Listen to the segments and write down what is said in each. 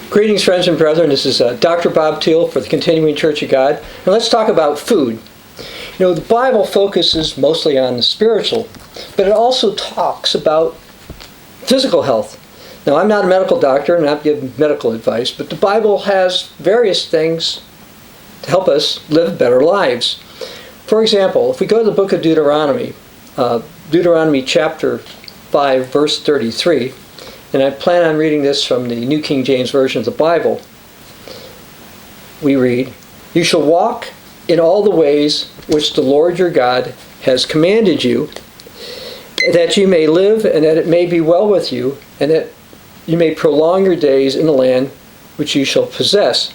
Greetings, friends and brethren. This is Dr. Bob Thiel for the Continuing Church of God. And let's talk about food. You know, the Bible focuses mostly on the spiritual, but it also talks about physical health. Now, I'm not a medical doctor and I'm not giving medical advice, but the Bible has various things to help us live better lives. For example, if we go to the book of Deuteronomy, Deuteronomy chapter 5, verse 33, and I plan on reading this from the New King James Version of the Bible. We read, "You shall walk in all the ways which the Lord your God has commanded you, that you may live and that it may be well with you, and that you may prolong your days in the land which you shall possess."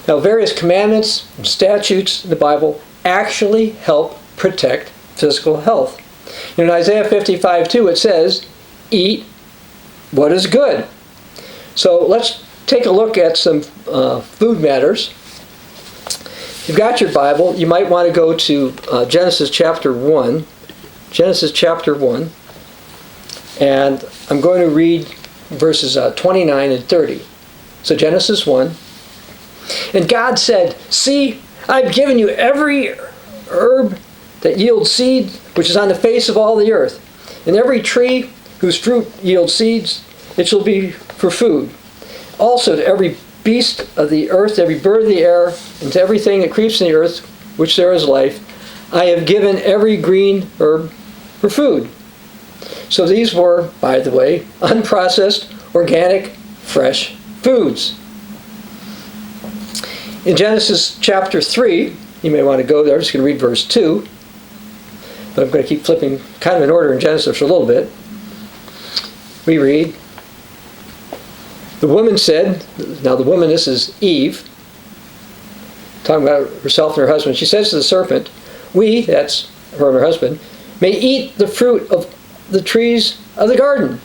Now, various commandments and statutes in the Bible actually help protect physical health. In Isaiah 55:2 it says, "Eat what is good." So let's take a look at some food matters. If you've got your Bible, you might want to go to Genesis chapter 1. Genesis chapter 1. And I'm going to read verses 29 and 30. So Genesis 1. "And God said, See, I've given you every herb that yields seed, which is on the face of all the earth, and every tree whose fruit yields seeds, it shall be for food. Also to every beast of the earth, every bird of the air, and to everything that creeps in the earth, which there is life, I have given every green herb for food." So these were, by the way, unprocessed, organic, fresh foods. In Genesis chapter 3, you may want to go there, I'm just going to read verse 2, but I'm going to keep flipping kind of in order in Genesis for a little bit. We read, "The woman said," now the woman, this is Eve, talking about herself and her husband, she says to the serpent, "We," that's her and her husband, "may eat the fruit of the trees of the garden."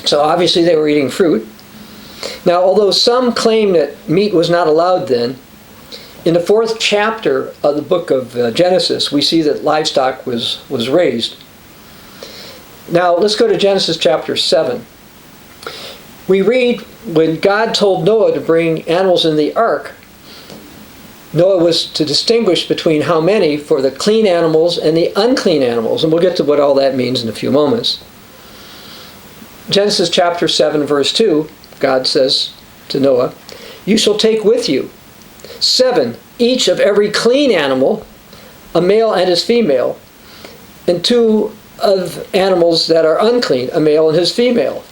So obviously they were eating fruit. Now, although some claim that meat was not allowed then, in the 4th chapter of the book of Genesis, we see that livestock was raised. Now, let's go to Genesis chapter 7. We read, when God told Noah to bring animals in the ark, Noah was to distinguish between how many for the clean animals and the unclean animals. And we'll get to what all that means in a few moments. Genesis chapter 7, verse 2, God says to Noah, "You shall take with you 7, each of every clean animal, a male and his female, and 2 of animals that are unclean, a male and his female."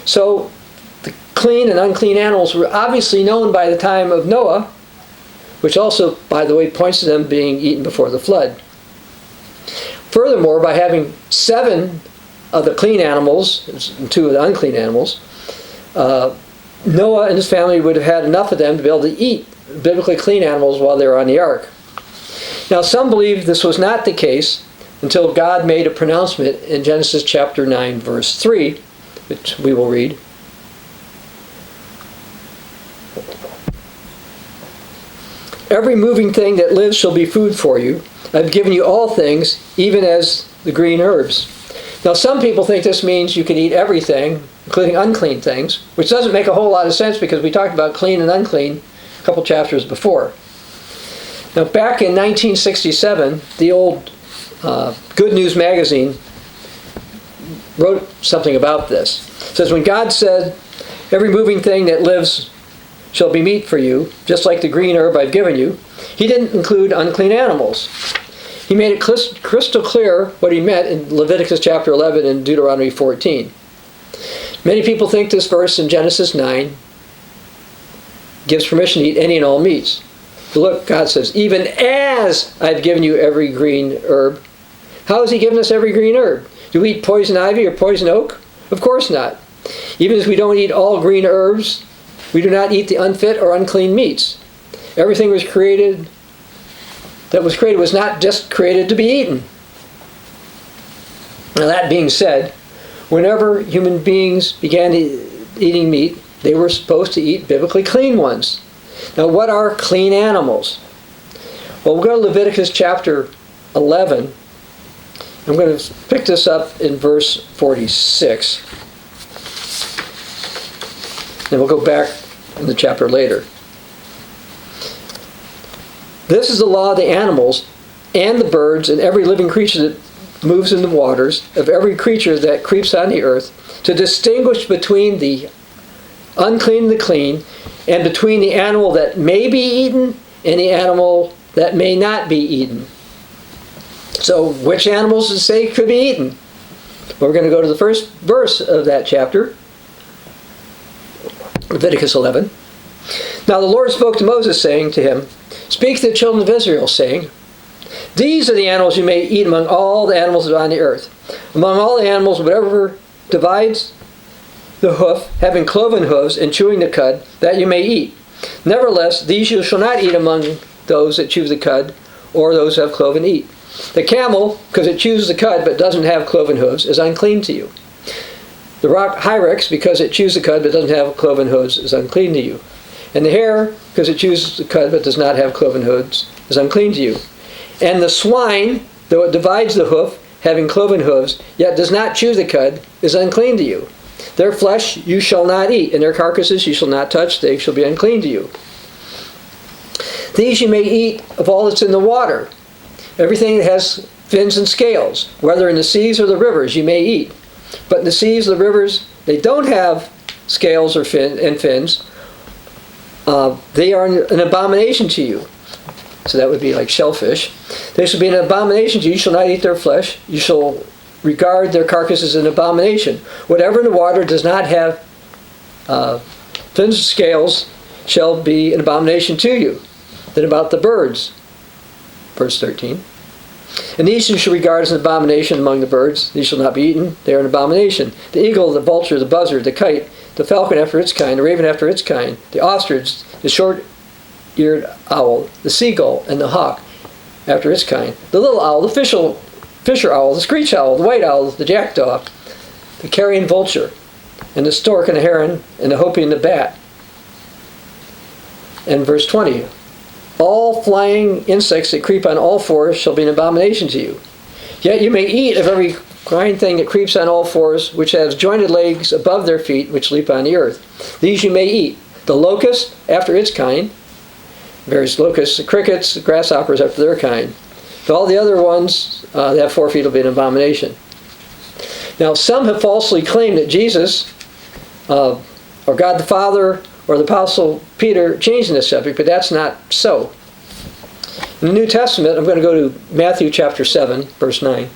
So the clean and unclean animals were obviously known by the time of Noah, which also, by the way, points to them being eaten before the flood. Furthermore, by having 7 of the clean animals and 2 of the unclean animals, Noah and his family would have had enough of them to be able to eat biblically clean animals while they were on the ark. Now, some believe this was not the case until God made a pronouncement in Genesis chapter 9, verse 3, which we will read. "Every moving thing that lives shall be food for you. I've given you all things, even as the green herbs." Now, some people think this means you can eat everything, including unclean things, which doesn't make a whole lot of sense because we talked about clean and unclean a couple chapters before. Now, back in 1967, the old Good News magazine wrote something about this. It says, when God said, "Every moving thing that lives shall be meat for you, just like the green herb I've given you," he didn't include unclean animals. He made it crystal clear what he meant in Leviticus chapter 11 and Deuteronomy 14. Many people think this verse in Genesis 9 gives permission to eat any and all meats. But look, God says, "Even as I've given you every green herb." How has he given us every green herb? Do we eat poison ivy or poison oak? Of course not. Even as we don't eat all green herbs, we do not eat the unfit or unclean meats. Everything that was created was not just created to be eaten. Now, that being said, whenever human beings began eating meat, they were supposed to eat biblically clean ones. Now, what are clean animals? Well, we'll go to Leviticus chapter 11. I'm going to pick this up in verse 46. And we'll go back in the chapter later. This is the law of the animals and the birds and every living creature that moves in the waters, of every creature that creeps on the earth, to distinguish between the unclean and the clean, and between the animal that may be eaten and the animal that may not be eaten. So which animals does it say could be eaten? Well, we're going to go to the first verse of that chapter, Leviticus 11. Now the Lord spoke to Moses, saying to him, Speak to the children of Israel, saying, These are the animals you may eat among all the animals on the earth. Among all the animals, whatever divides the hoof, having cloven hooves, and chewing the cud, that you may eat. Nevertheless, these you shall not eat among those that chew the cud, or those who have cloven eat. The camel, because it chews the cud but doesn't have cloven hooves, is unclean to you. The rock hyrax, because it chews the cud but doesn't have cloven hooves, is unclean to you. And the hare, because it chews the cud but does not have cloven hooves, is unclean to you. And the swine, though it divides the hoof, having cloven hooves, yet does not chew the cud, is unclean to you. Their flesh you shall not eat, and their carcasses you shall not touch, they shall be unclean to you. These you may eat of all that's in the water. Everything that has fins and scales, whether in the seas or the rivers, you may eat. But in the seas, the rivers, they don't have scales or fins. They are an abomination to you. So that would be like shellfish. They shall be an abomination to you. You shall not eat their flesh. You shall regard their carcasses as an abomination. Whatever in the water does not have fins or scales shall be an abomination to you. Then about the birds, verse 13. And these you shall regard as an abomination among the birds. These shall not be eaten. They are an abomination. The eagle, the vulture, the buzzard, the kite, the falcon after its kind, the raven after its kind, the ostrich, the short-eared owl, the seagull, and the hawk after its kind, the little owl, the fisher owl, the screech owl, the white owl, the jackdaw, the carrion vulture, and the stork and the heron, and the hopi and the bat. And verse 20, all flying insects that creep on all fours shall be an abomination to you. Yet you may eat of every flying thing that creeps on all fours, which has jointed legs above their feet, which leap on the earth. These you may eat. The locust after its kind, various locusts, the crickets, the grasshoppers after their kind. But all the other ones that have 4 feet will be an abomination. Now some have falsely claimed that Jesus, or God the Father, or the Apostle Peter changed in this subject, but that's not so. In the New Testament, I'm going to go to Matthew chapter 7, verse 9.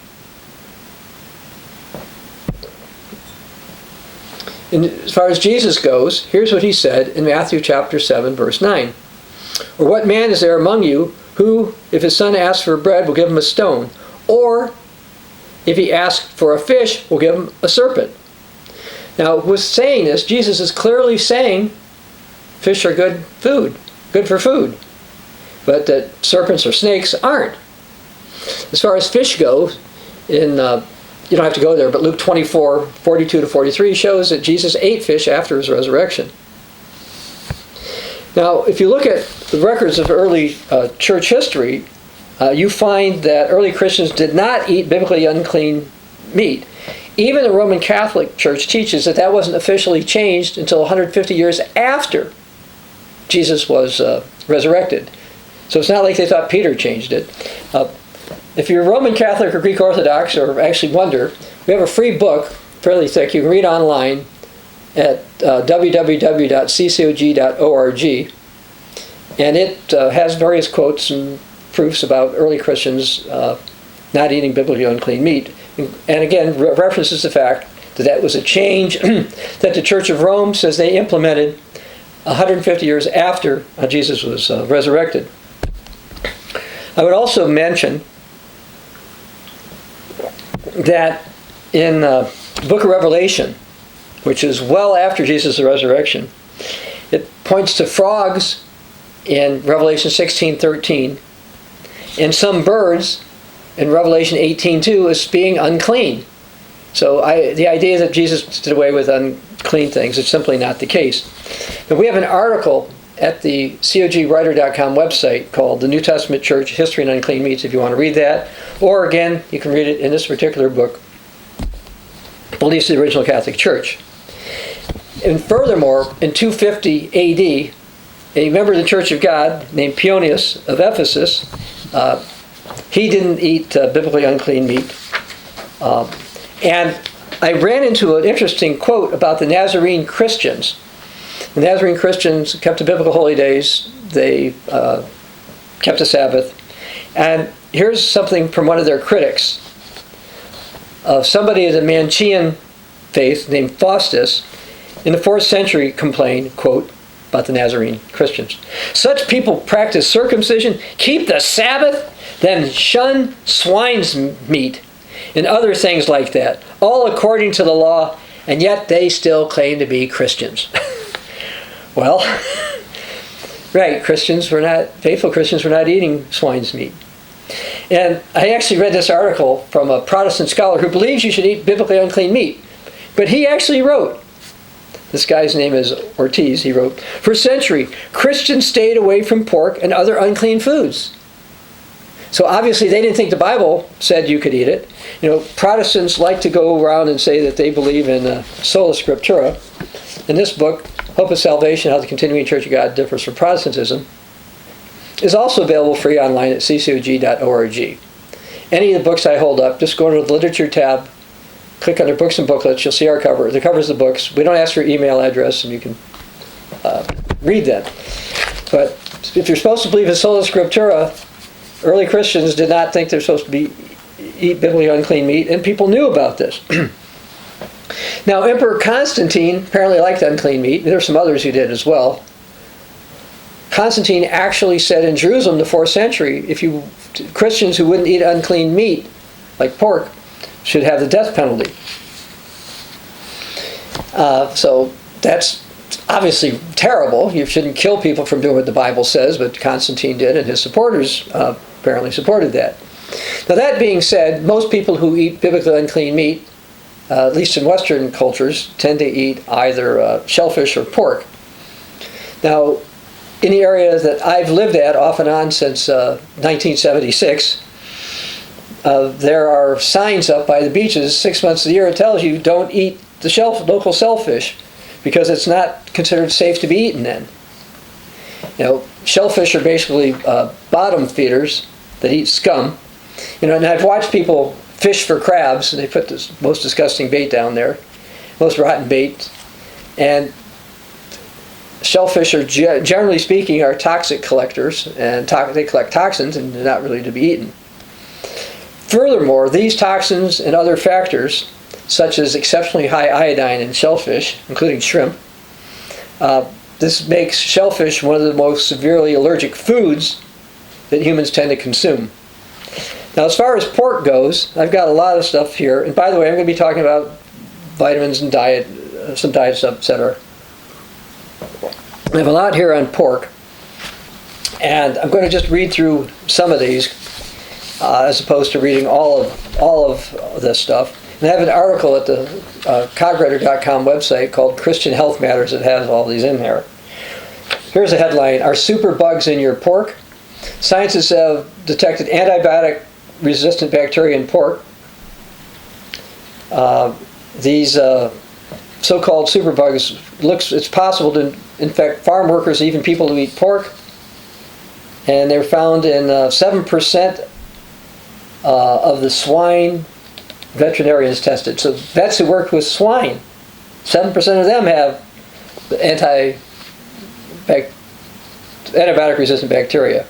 And as far as Jesus goes, here's what he said in Matthew chapter 7, verse 9. Or what man is there among you who, if his son asks for bread, will give him a stone? Or, if he asks for a fish, will give him a serpent? Now, with saying this, Jesus is clearly saying fish are good food, good for food, but that serpents or snakes aren't. As far as fish go, you don't have to go there, but Luke 24, 42 to 43 shows that Jesus ate fish after his resurrection. Now, if you look at the records of early church history, you find that early Christians did not eat biblically unclean meat. Even the Roman Catholic Church teaches that that wasn't officially changed until 150 years after Jesus was resurrected. So it's not like they thought Peter changed it. If you're Roman Catholic or Greek Orthodox, or actually wonder, we have a free book, fairly thick, you can read online at www.ccog.org, and it has various quotes and proofs about early Christians not eating biblically unclean meat. And again, references the fact that that was a change that the Church of Rome says they implemented 150 years after Jesus was resurrected. I would also mention that in the book of Revelation, which is well after Jesus' resurrection, it points to frogs in Revelation 16:13, and some birds in Revelation 18:2 as being unclean. So the idea that Jesus did away with unclean things is simply not the case. Now, we have an article at the cogwriter.com website called The New Testament Church, History and Unclean Meats, if you want to read that. Or again, you can read it in this particular book, Beliefs of the Original Catholic Church. And furthermore, in 250 AD, a member of the Church of God named Pionius of Ephesus, he didn't eat biblically unclean meat. And I ran into an interesting quote about the Nazarene Christians. The Nazarene Christians kept the biblical holy days. They kept the Sabbath. And here's something from one of their critics. Somebody of the Manichaean faith named Faustus in the 4th century complained, quote, about the Nazarene Christians. Such people practice circumcision, keep the Sabbath, then shun swine's meat and other things like that, all according to the law, and yet they still claim to be Christians. Well, right, faithful Christians were not eating swine's meat. And I actually read this article from a Protestant scholar who believes you should eat biblically unclean meat. But he actually wrote, this guy's name is Ortiz, he wrote, for a century, Christians stayed away from pork and other unclean foods. So obviously they didn't think the Bible said you could eat it. Protestants like to go around and say that they believe in sola scriptura. In this book, Hope of Salvation, How the Continuing Church of God Differs from Protestantism, is also available free online at ccog.org. Any of the books I hold up, just go to the Literature tab, click under Books and Booklets, you'll see our cover. The cover's the books. We don't ask for your email address, and you can read that. But if you're supposed to believe in sola scriptura, early Christians did not think they're supposed to eat biblically unclean meat, and people knew about this. Now, Emperor Constantine apparently liked unclean meat. There were some others who did as well. Constantine actually said in Jerusalem, the 4th century, Christians who wouldn't eat unclean meat, like pork, should have the death penalty. So that's obviously terrible. You shouldn't kill people from doing what the Bible says, but Constantine did, and his supporters apparently supported that. Now, that being said, most people who eat biblically unclean meat, at least in Western cultures, tend to eat either shellfish or pork. Now, in the area that I've lived at off and on since 1976, there are signs up by the beaches 6 months of the year that tells you don't eat the local shellfish because it's not considered safe to be eaten then. Shellfish are basically bottom feeders that eat scum. And I've watched people fish for crabs, and they put this most disgusting bait down there, most rotten bait. And shellfish are, generally speaking, are toxic collectors, and they collect toxins and they're not really to be eaten. Furthermore, these toxins and other factors, such as exceptionally high iodine in shellfish, including shrimp, this makes shellfish one of the most severely allergic foods that humans tend to consume. Now, as far as pork goes, I've got a lot of stuff here. And by the way, I'm going to be talking about vitamins and some diet stuff, etc. I have a lot here on pork. And I'm going to just read through some of these as opposed to reading all of this stuff. And I have an article at the cogwriter.com website called Christian Health Matters that has all these in there. Here's a headline: Are superbugs in your pork? Scientists have detected antibiotic-resistant bacteria in pork. These so-called superbugs, it's possible to infect farm workers, even people who eat pork. And they're found in 7% of the swine veterinarians tested. So vets who work with swine, 7% of them have the antibiotic-resistant bacteria.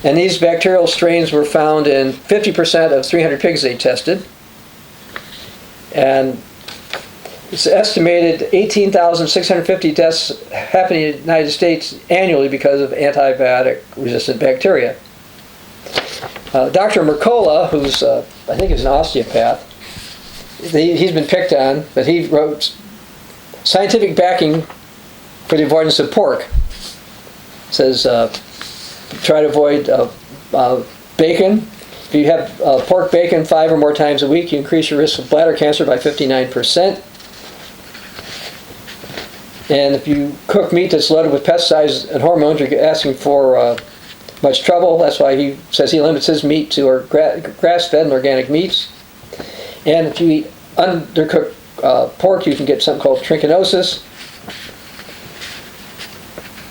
And these bacterial strains were found in 50% of 300 pigs they tested. And it's estimated 18,650 deaths happen in the United States annually because of antibiotic-resistant bacteria. Dr. Mercola, who's, I think is an osteopath, he's been picked on, but he wrote scientific backing for the avoidance of pork. It says, try to avoid bacon. If you have pork bacon 5 or more times a week, you increase your risk of bladder cancer by 59%. And if you cook meat that's loaded with pesticides and hormones, you're asking for much trouble. That's why he says he limits his meat to grass-fed and organic meats. And if you eat undercooked pork, you can get something called trichinosis.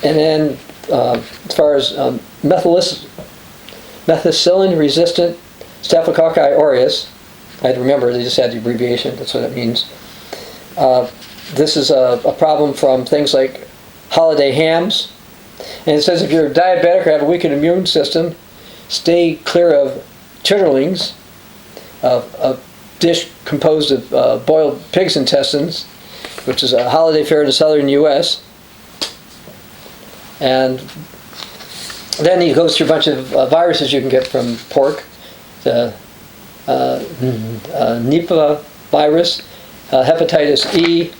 And then, as far as methicillin-resistant Staphylococci aureus, I had to remember, they just had the abbreviation, that's what it means. This is a problem from things like holiday hams. And it says if you're diabetic or have a weakened immune system, stay clear of chitterlings, a dish composed of boiled pig's intestines, which is a holiday fare in the southern U.S. And then he goes through a bunch of viruses you can get from pork. The Nipah virus, hepatitis E,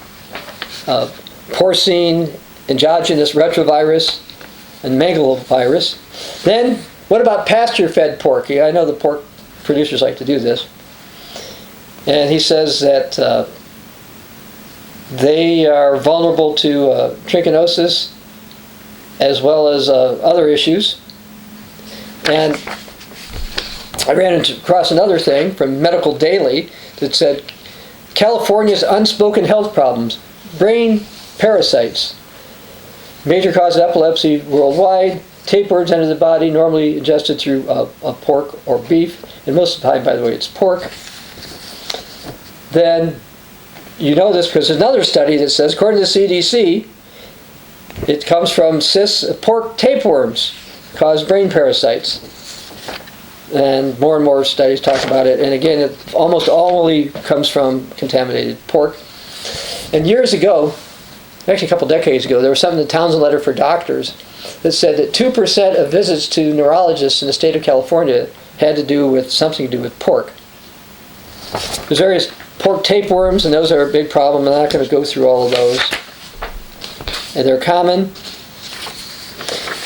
porcine endogenous retrovirus, and megalovirus. Then, what about pasture-fed pork? I know the pork producers like to do this. And he says that they are vulnerable to trichinosis as well as other issues. And I ran across another thing from Medical Daily that said, California's unspoken health problems, brain parasites, major cause of epilepsy worldwide, tapeworms enter the body, normally ingested through pork or beef, and most of the time, by the way, it's pork. Then, you know this because there's another study that says, according to the CDC, it comes from pork tapeworms cause brain parasites. And more studies talk about it. And again, it almost only comes from contaminated pork. And years ago, actually a couple decades ago, there was something in the Townsend Letter for Doctors that said that 2% of visits to neurologists in the state of California had to do with something to do with pork. There's various pork tapeworms, and those are a big problem. I'm not going to go through all of those. And they're common.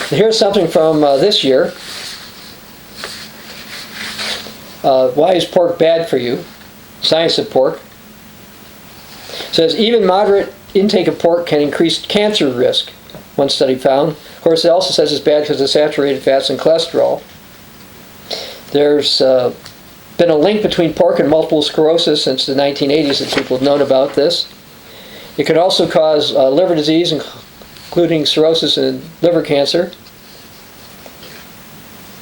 And here's something from this year. Why is pork bad for you? Science of pork. It says even moderate intake of pork can increase cancer risk, one study found. Of course, it also says it's bad because of saturated fats and cholesterol. There's been a link between pork and multiple sclerosis since the 1980s that people have known about this. It could also cause liver disease, including cirrhosis and liver cancer.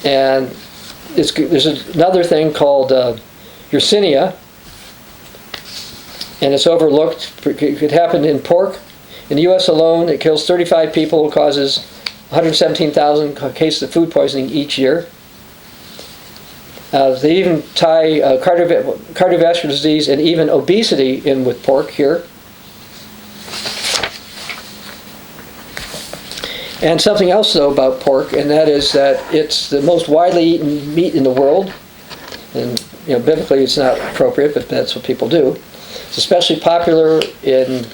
And there's another thing called Yersinia, and it's overlooked. It could happen in pork. In the U.S. alone, it kills 35 people, causes 117,000 cases of food poisoning each year. They even tie cardiovascular disease and even obesity in with pork here. And something else, though, about pork, and that is that it's the most widely eaten meat in the world. And biblically it's not appropriate, but that's what people do. It's especially popular in,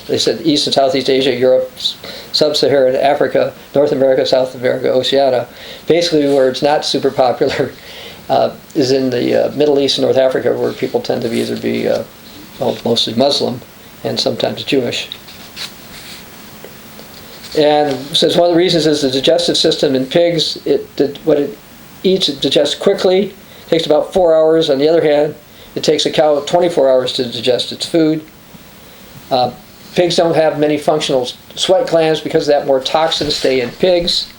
they said East and Southeast Asia, Europe, Sub-Saharan Africa, North America, South America, Oceania. Basically, where it's not super popular is in the Middle East and North Africa, where people tend to either be mostly Muslim and sometimes Jewish. And says one of the reasons is the digestive system in pigs, what it eats, it digests quickly. It takes about 4 hours. On the other hand, it takes a cow 24 hours to digest its food. Pigs don't have many functional sweat glands because of that. More toxins stay in pigs.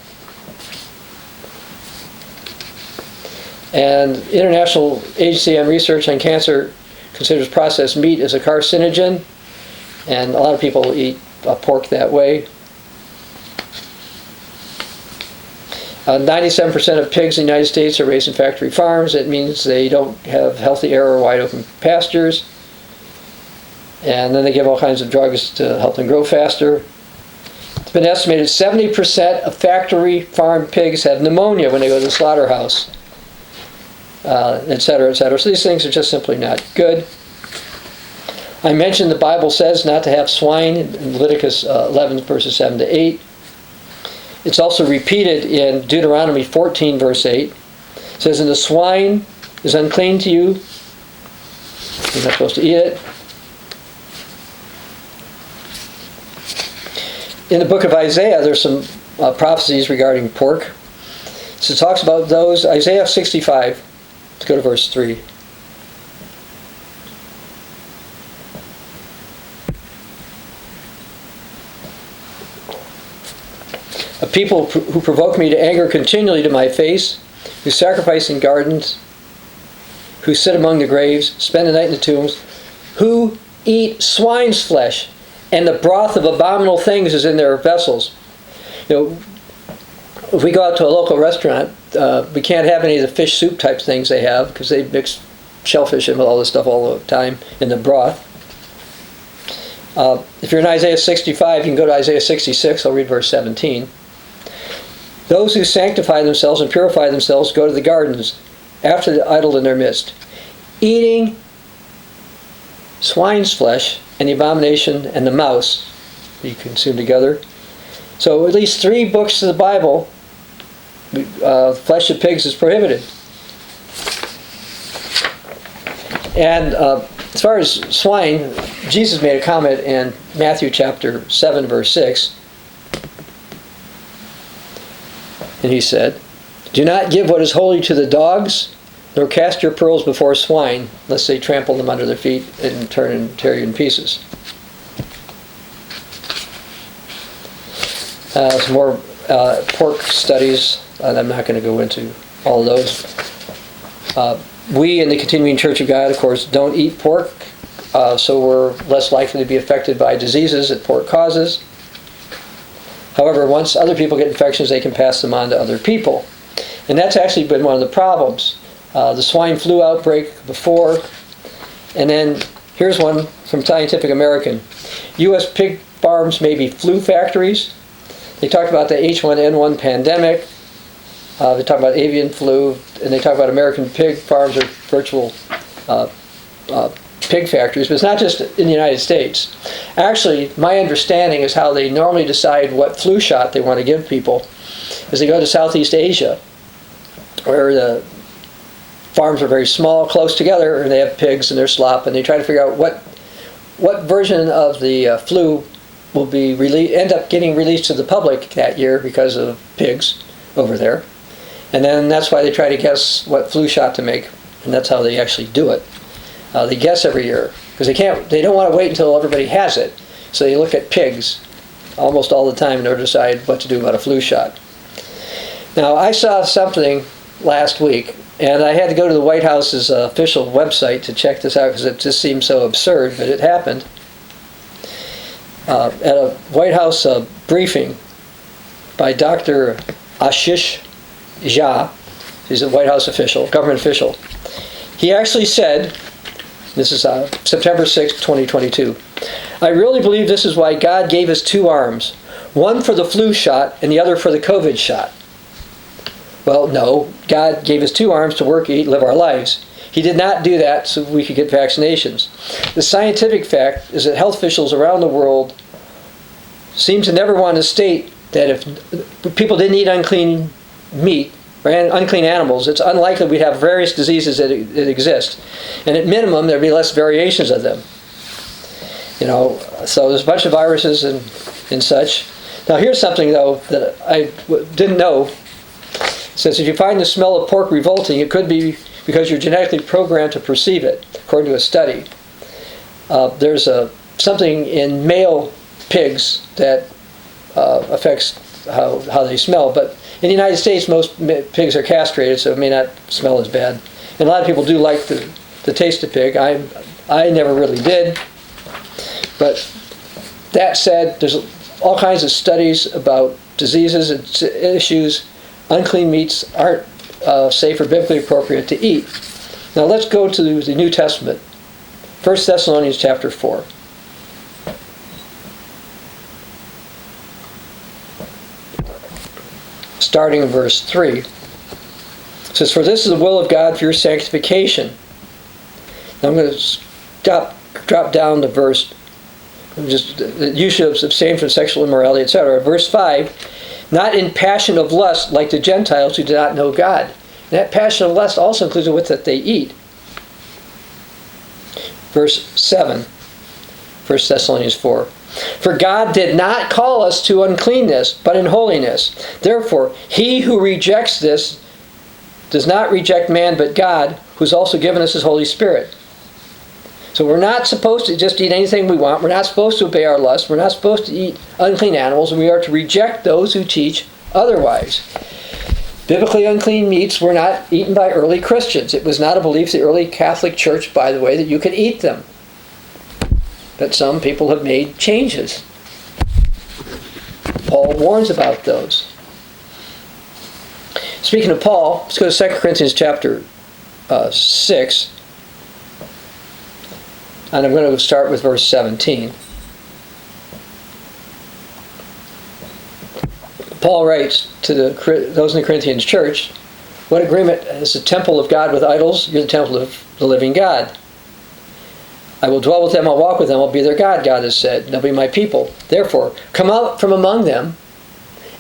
And International Agency on Research on Cancer considers processed meat as a carcinogen, and a lot of people eat pork that way. 97% of pigs in the United States are raised in factory farms. It means they don't have healthy air or wide open pastures. And then they give all kinds of drugs to help them grow faster. It's been estimated 70% of factory farm pigs have pneumonia when they go to the slaughterhouse, et cetera, et cetera. So these things are just simply not good. I mentioned the Bible says not to have swine in Leviticus 11 verses 7 to 8. It's also repeated in Deuteronomy 14, verse 8. It says, and the swine is unclean to you. You're not supposed to eat it. In the book of Isaiah, there's some prophecies regarding pork. So it talks about those. Isaiah 65. Let's go to verse 3. A people who provoke me to anger continually to my face, who sacrifice in gardens, who sit among the graves, spend the night in the tombs, who eat swine's flesh, and the broth of abominable things is in their vessels. If we go out to a local restaurant, we can't have any of the fish soup type things they have, because they mix shellfish in with all this stuff all the time in the broth. If you're in Isaiah 65, you can go to Isaiah 66. I'll read verse 17. Those who sanctify themselves and purify themselves go to the gardens after the idol in their midst, eating swine's flesh and the abomination and the mouse you consume together. So at least 3 books of the Bible, flesh of pigs is prohibited. And as far as swine, Jesus made a comment in Matthew chapter 7, verse 6. And he said, "Do not give what is holy to the dogs, nor cast your pearls before swine, lest they trample them under their feet and turn and tear you in pieces." Some more pork studies, and I'm not going to go into all of those. We in the Continuing Church of God, of course, don't eat pork, so we're less likely to be affected by diseases that pork causes. However, once other people get infections, they can pass them on to other people. And that's actually been one of the problems. The swine flu outbreak before, and then here's one from Scientific American. U.S. pig farms may be flu factories. They talked about the H1N1 pandemic. They talk about avian flu, and they talk about American pig farms or virtual pig factories. But it's not just in the United States. Actually, my understanding is how they normally decide what flu shot they want to give people is they go to Southeast Asia, where the farms are very small, close together, and they have pigs and their slop, and they try to figure out what version of the flu will be end up getting released to the public that year because of pigs over there. And then that's why they try to guess what flu shot to make, and that's how they actually do it. They guess every year because they don't want to wait until everybody has it. So they look at pigs almost all the time in order to decide what to do about a flu shot. Now, I saw something last week, and I had to go to the White House's official website to check this out because it just seemed so absurd, but it happened. At a White House briefing by Dr. Ashish Jha, he's a White House official, government official. He actually said, this is September 6, 2022, "I really believe this is why God gave us 2 arms, one for the flu shot and the other for the COVID shot." Well, no, God gave us 2 arms to work, eat, live our lives. He did not do that so we could get vaccinations. The scientific fact is that health officials around the world seem to never want to state that if people didn't eat unclean meat or unclean animals, it's unlikely we'd have various diseases that exist. And at minimum, there'd be less variations of them. So there's a bunch of viruses and such. Now here's something, though, that I didn't know. It says if you find the smell of pork revolting, it could be because you're genetically programmed to perceive it, according to a study. There's something in male pigs that affects how they smell, but in the United States, most pigs are castrated, so it may not smell as bad. And a lot of people do like the taste of pig. I never really did. But that said, there's all kinds of studies about diseases and issues. Unclean meats aren't safe or biblically appropriate to eat. Now let's go to the New Testament. 1 Thessalonians chapter 4. Starting in verse 3. It says, "For this is the will of God for your sanctification." Now I'm going to drop down to verse, you should abstain from sexual immorality, etc. Verse 5, "Not in passion of lust like the Gentiles who do not know God." And that passion of lust also includes with that they eat. Verse 7, 1 Thessalonians 4. "For God did not call us to uncleanness, but in holiness. Therefore, he who rejects this does not reject man, but God, who's also given us his Holy Spirit." So we're not supposed to just eat anything we want. We're not supposed to obey our lust. We're not supposed to eat unclean animals, and we are to reject those who teach otherwise. Biblically unclean meats were not eaten by early Christians. It was not a belief of the early Catholic Church, by the way, that you could eat them. But some people have made changes. Paul warns about those. Speaking of Paul, let's go to 2 Corinthians chapter 6. And I'm going to start with verse 17. Paul writes to those in the Corinthian church, what agreement is the temple of God with idols? You're the temple of the living God. I will dwell with them, I'll walk with them, I'll be their God, God has said. They'll be my people. Therefore, come out from among them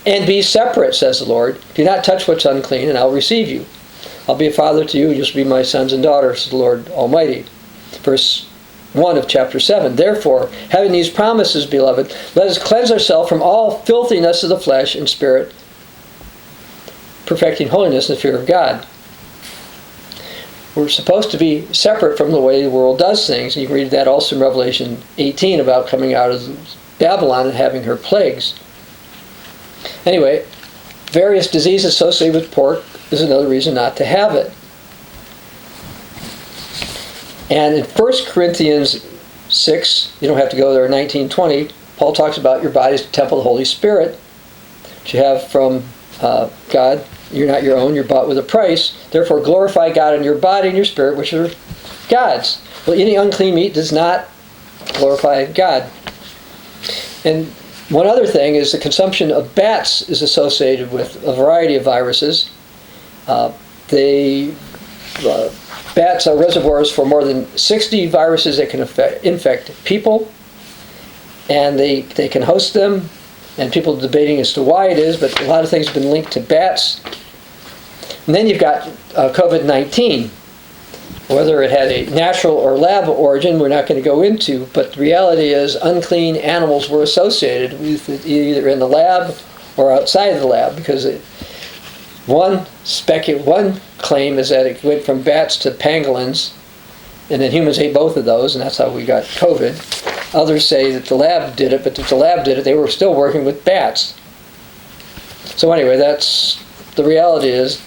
and be separate, says the Lord. Do not touch what's unclean, and I'll receive you. I'll be a father to you, you'll be my sons and daughters, says the Lord Almighty. Verse 1 of chapter 7. Therefore, having these promises, beloved, let us cleanse ourselves from all filthiness of the flesh and spirit, perfecting holiness in the fear of God. We're supposed to be separate from the way the world does things. You can read that also in Revelation 18 about coming out of Babylon and having her plagues. Anyway, various diseases associated with pork is another reason not to have it. And in 1 Corinthians 6, you don't have to go there, 19:20, Paul talks about your body is the temple of the Holy Spirit, which you have from God. You're not your own, you're bought with a price. Therefore glorify God in your body and your spirit, which are God's. Well, any unclean meat does not glorify God. And one other thing is the consumption of bats is associated with a variety of viruses. Bats are reservoirs for more than 60 viruses that can infect people, and they can host them, and people are debating as to why it is, but a lot of things have been linked to bats. And then you've got COVID-19. Whether it had a natural or lab origin, we're not going to go into, but the reality is unclean animals were associated with it either in the lab or outside of the lab, because one claim is that it went from bats to pangolins, and then humans ate both of those, and that's how we got COVID. Others say that the lab did it, but if the lab did it, they were still working with bats. So anyway, that's the reality is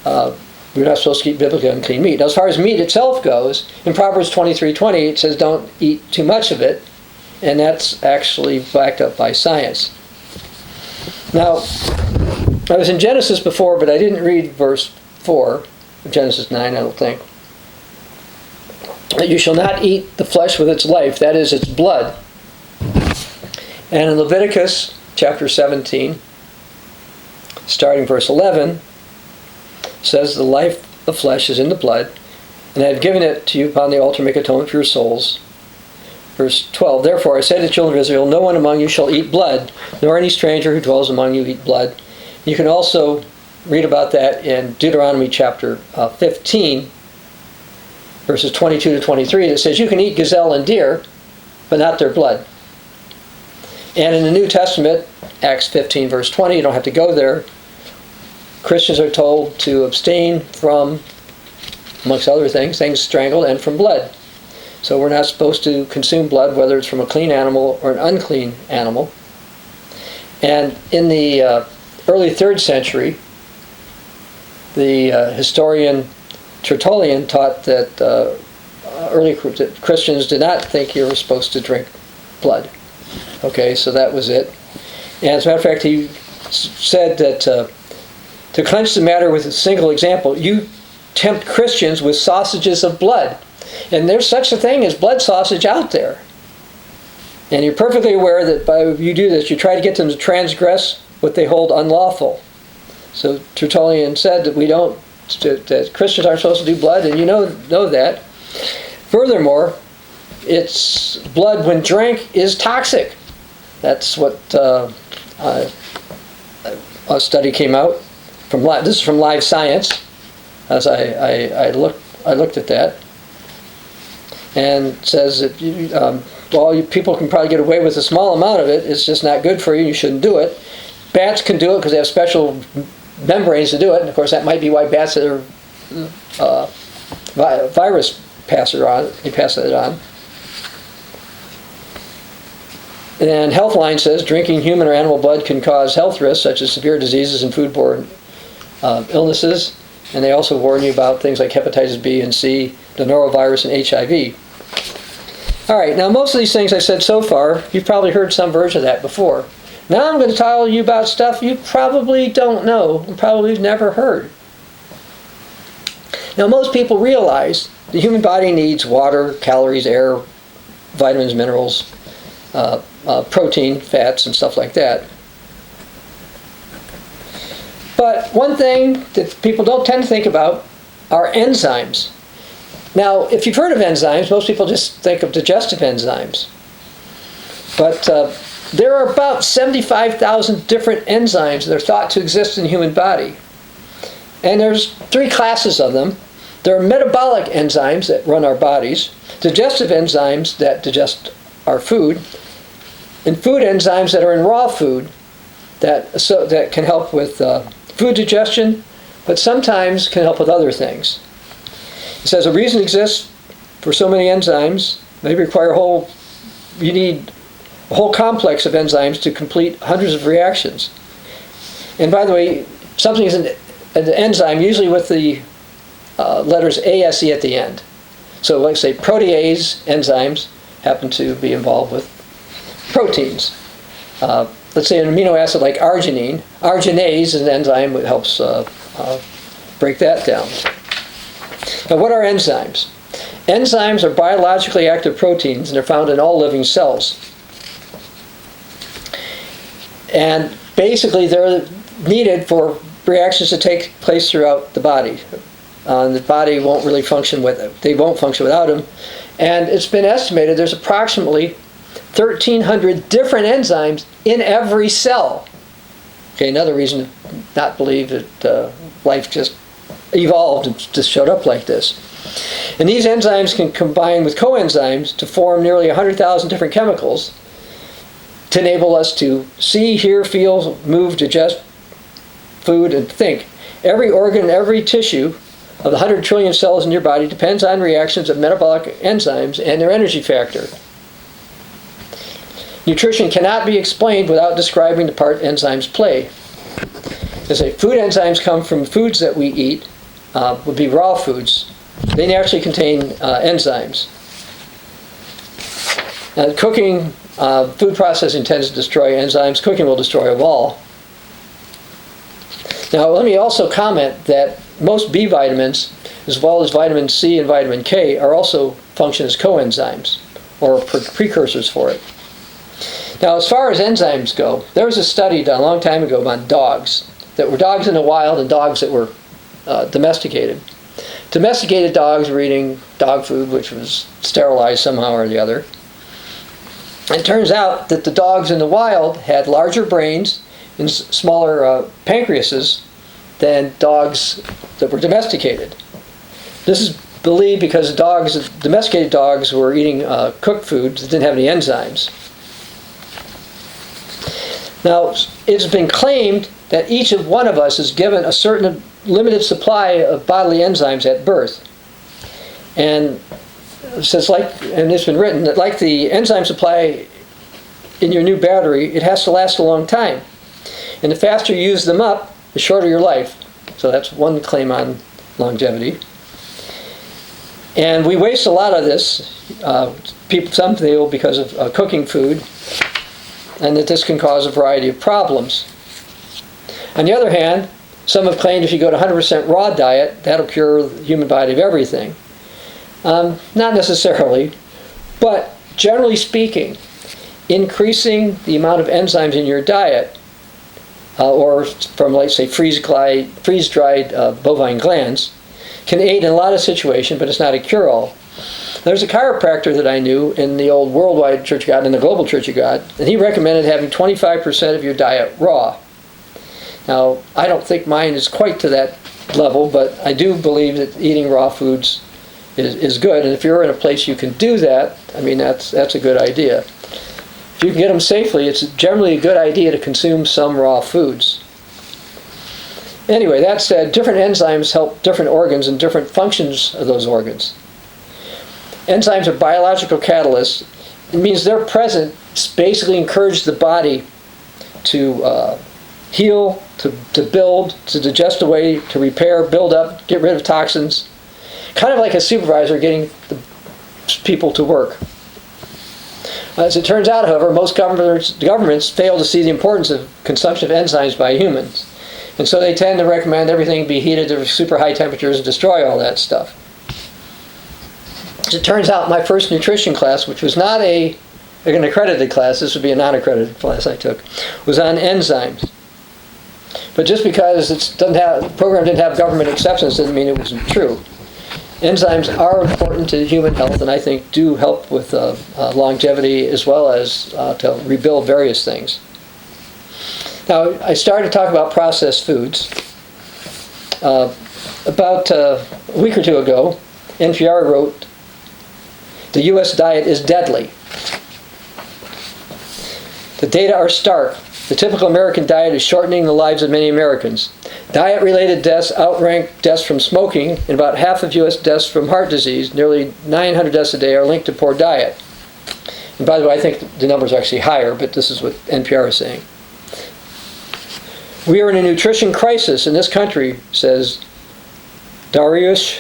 we're not supposed to eat biblically unclean meat. Now, as far as meat itself goes, in Proverbs 23:20, it says don't eat too much of it, and that's actually backed up by science. Now, I was in Genesis before, but I didn't read verse 4 of Genesis 9, I don't think. You shall not eat the flesh with its life, that is, its blood. And in Leviticus chapter 17, starting verse 11, says the life of flesh is in the blood, and I have given it to you upon the altar to make atonement for your souls. Verse 12, therefore I say to the children of Israel, no one among you shall eat blood, nor any stranger who dwells among you eat blood. You can also read about that in Deuteronomy chapter 15, verses 22 to 23, that says you can eat gazelle and deer, but not their blood. And in the New Testament, Acts 15, verse 20, you don't have to go there, Christians are told to abstain from, amongst other things strangled and from blood. So we're not supposed to consume blood, whether it's from a clean animal or an unclean animal. And in the early 3rd century, the historian Tertullian taught that early Christians did not think you were supposed to drink blood. Okay, so that was it. And as a matter of fact, he said that to clench the matter with a single example, you tempt Christians with sausages of blood. And there's such a thing as blood sausage out there. And you're perfectly aware that by you do this, you try to get them to transgress what they hold unlawful. So Tertullian said that that Christians aren't supposed to do blood, and you know that. Furthermore, it's blood when drank is toxic. That's what a study came out from. This is from Live Science. As I looked at that, and it says that people can probably get away with a small amount of it. It's just not good for you. You shouldn't do it. Bats can do it because they have special membranes to do it, and of course that might be why bats are virus pass it on. And Healthline says drinking human or animal blood can cause health risks such as severe diseases and foodborne illnesses. And they also warn you about things like hepatitis B and C, the norovirus, and HIV. All right, now most of these things I said so far, you've probably heard some version of that before. Now I'm going to tell you about stuff you probably don't know and probably never heard. Now most people realize the human body needs water, calories, air, vitamins, minerals, protein, fats, and stuff like that. But one thing that people don't tend to think about are enzymes. Now, if you've heard of enzymes, most people just think of digestive enzymes. But there are about 75,000 different enzymes that are thought to exist in the human body. And there's 3 classes of them. There are metabolic enzymes that run our bodies, digestive enzymes that digest our food, and food enzymes that are in raw food that can help with food digestion, but sometimes can help with other things. It says a reason exists for so many enzymes. They require you need a whole complex of enzymes to complete hundreds of reactions. And by the way, something is an enzyme usually with the letters ASE at the end. So like say protease enzymes happen to be involved with proteins. Let's say an amino acid like arginine. Arginase is an enzyme that helps break that down. Now what are enzymes? Enzymes are biologically active proteins and they're found in all living cells. And basically they're needed for reactions to take place throughout the body. The body won't really function without them. And it's been estimated there's approximately 1,300 different enzymes in every cell. Okay, another reason to not believe that life just evolved and just showed up like this. And these enzymes can combine with coenzymes to form nearly 100,000 different chemicals to enable us to see, hear, feel, move, digest food, and think. Every organ, every tissue of the 100 trillion cells in your body depends on reactions of metabolic enzymes and their energy factor. Nutrition cannot be explained without describing the part enzymes play. As food enzymes come from foods that we eat, would be raw foods. They naturally contain enzymes. Now, cooking, food processing tends to destroy enzymes. Cooking will destroy them all. Now, let me also comment that most B vitamins, as well as vitamin C and vitamin K, are also function as coenzymes, or precursors for it. Now, as far as enzymes go, there was a study done a long time ago on dogs, that were dogs in the wild and dogs that were domesticated. Domesticated dogs were eating dog food, which was sterilized somehow or the other. And it turns out that the dogs in the wild had larger brains and smaller pancreases than dogs that were domesticated. This is believed because domesticated dogs were eating cooked foods that didn't have any enzymes. Now, it's been claimed that each of one of us is given a certain limited supply of bodily enzymes at birth. And it says, and it's been written that like the enzyme supply in your new battery, it has to last a long time. And the faster you use them up, the shorter your life. So that's one claim on longevity. And we waste a lot of this. Some feel because of cooking food, and that this can cause a variety of problems. On the other hand, some have claimed if you go to 100% raw diet, that'll cure the human body of everything. Not necessarily, but generally speaking, increasing the amount of enzymes in your diet, or from, let's say, freeze-dried bovine glands, can aid in a lot of situations, but it's not a cure-all. There's a chiropractor that I knew in the old Worldwide Church of God and the Global Church of God, and he recommended having 25% of your diet raw. Now, I don't think mine is quite to that level, but I do believe that eating raw foods is good, and if you're in a place you can do that, I mean, that's a good idea. If you can get them safely, it's generally a good idea to consume some raw foods. Anyway, that said, different enzymes help different organs and different functions of those organs. Enzymes are biological catalysts. It means they're present, basically encourage the body to heal, to build, to digest away, to repair, build up, get rid of toxins. Kind of like a supervisor getting the people to work. As it turns out, however, most governments fail to see the importance of consumption of enzymes by humans. And so they tend to recommend everything be heated to super high temperatures and destroy all that stuff. As it turns out, my first nutrition class, which was not an accredited class, this would be a non-accredited class I took, was on enzymes. But just because the program didn't have government acceptance didn't mean it wasn't true. Enzymes are important to human health, and I think do help with longevity as well as to rebuild various things. Now, I started to talk about processed foods. About a week or two ago, NPR wrote, "The U.S. diet is deadly. The data are stark. The typical American diet is shortening the lives of many Americans. Diet-related deaths outrank deaths from smoking, and about half of U.S. deaths from heart disease, nearly 900 deaths a day, are linked to poor diet." And by the way, I think the numbers are actually higher, but this is what NPR is saying. "We are in a nutrition crisis in this country," says Dariush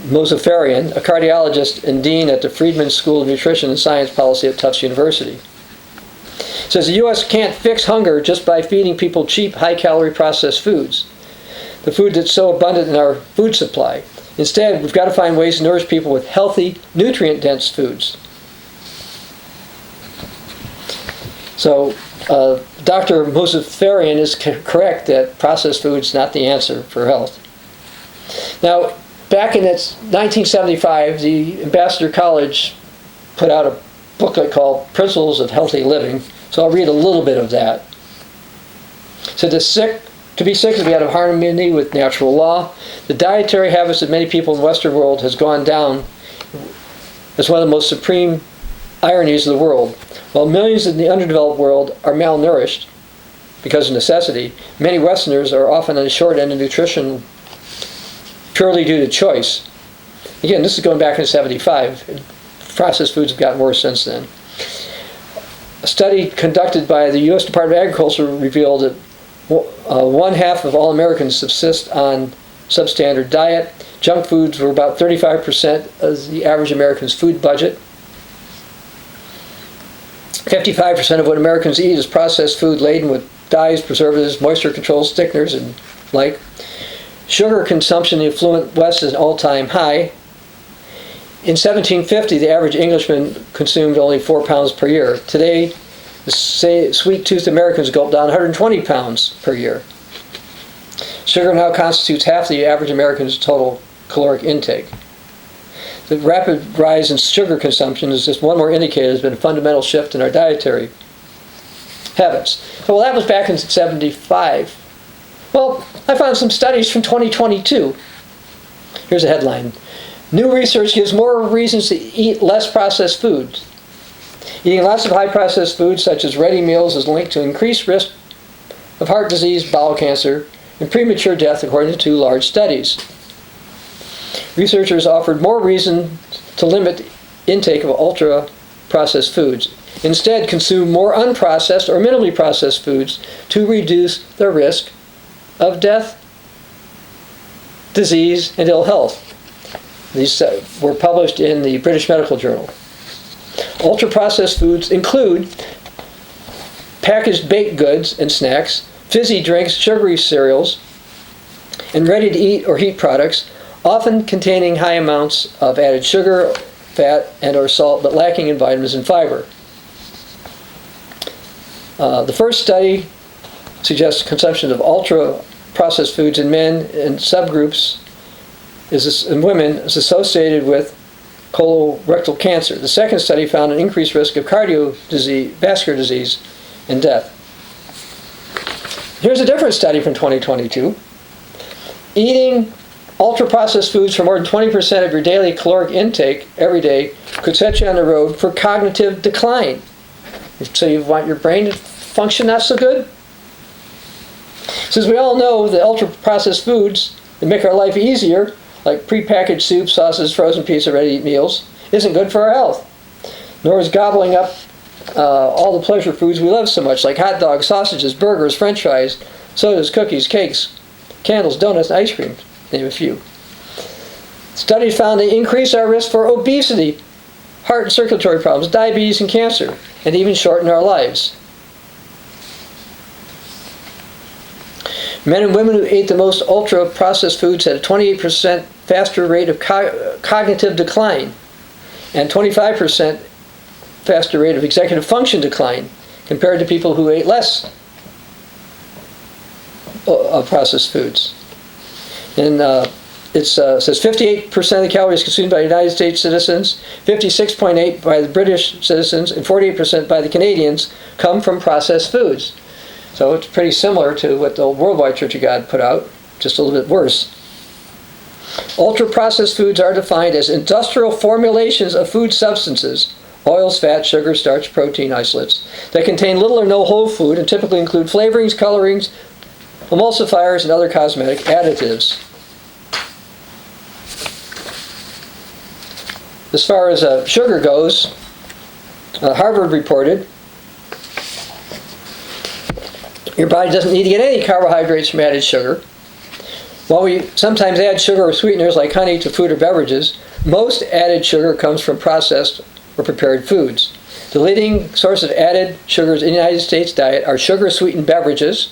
Mozaffarian, a cardiologist and dean at the Friedman School of Nutrition and Science Policy at Tufts University. Says the U.S. can't fix hunger just by feeding people cheap, high-calorie processed foods, the food that's so abundant in our food supply. Instead, we've got to find ways to nourish people with healthy, nutrient-dense foods. So, Dr. Mozaffarian is correct that processed food is not the answer for health. Now, back in 1975, the Ambassador College put out a booklet called Principles of Healthy Living. So I'll read a little bit of that. It said, to be sick is to be out of harmony with natural law. The dietary habits of many people in the Western world has gone down as one of the most supreme ironies of the world. While millions in the underdeveloped world are malnourished because of necessity, many Westerners are often on the short end of nutrition purely due to choice. Again, this is going back in 1975. Processed foods have gotten worse since then. A study conducted by the U.S. Department of Agriculture revealed that one half of all Americans subsist on substandard diet. Junk foods were about 35% of the average American's food budget. 55% of what Americans eat is processed food laden with dyes, preservatives, moisture controls, thickeners, and like. Sugar consumption in the affluent West is an all-time high. In 1750, the average Englishman consumed only 4 pounds per year. Today, the sweet-toothed Americans gulp down 120 pounds per year. Sugar now constitutes half the average American's total caloric intake. The rapid rise in sugar consumption is just one more indicator there's been a fundamental shift in our dietary habits. Well, that was back in 1975. Well, I found some studies from 2022. Here's a headline. New research gives more reasons to eat less processed foods. Eating lots of high processed foods, such as ready meals, is linked to increased risk of heart disease, bowel cancer, and premature death, according to 2 large studies. Researchers offered more reason to limit intake of ultra-processed foods. Instead, consume more unprocessed or minimally processed foods to reduce the risk of death, disease, and ill health. These were published in the British Medical Journal. Ultra-processed foods include packaged baked goods and snacks, fizzy drinks, sugary cereals, and ready-to-eat or heat products, often containing high amounts of added sugar, fat, and or salt, but lacking in vitamins and fiber. The first study suggests consumption of ultra-processed foods in men and subgroups in women is associated with colorectal cancer. The second study found an increased risk of cardiovascular disease and death. Here's a different study from 2022. Eating ultra-processed foods for more than 20% of your daily caloric intake every day could set you on the road for cognitive decline. So you want your brain to function not so good? Since we all know that ultra-processed foods that make our life easier like prepackaged soup, sauces, frozen pizza, ready-to-eat meals, isn't good for our health. Nor is gobbling up all the pleasure foods we love so much, like hot dogs, sausages, burgers, french fries, sodas, cookies, cakes, candles, donuts, and ice cream, to name a few. Studies found they increase our risk for obesity, heart and circulatory problems, diabetes, and cancer, and even shorten our lives. Men and women who ate the most ultra-processed foods had a 28% faster rate of cognitive decline and 25% faster rate of executive function decline compared to people who ate less of processed foods. And it says 58% of the calories consumed by United States citizens, 56.8% by the British citizens, and 48% by the Canadians come from processed foods. So it's pretty similar to what the Worldwide Church of God put out, just a little bit worse. Ultra-processed foods are defined as industrial formulations of food substances, oils, fat, sugar, starch, protein, isolates, that contain little or no whole food and typically include flavorings, colorings, emulsifiers, and other cosmetic additives. As far as sugar goes, Harvard reported your body doesn't need to get any carbohydrates from added sugar. While we sometimes add sugar or sweeteners like honey to food or beverages, most added sugar comes from processed or prepared foods. The leading source of added sugars in the United States diet are sugar-sweetened beverages,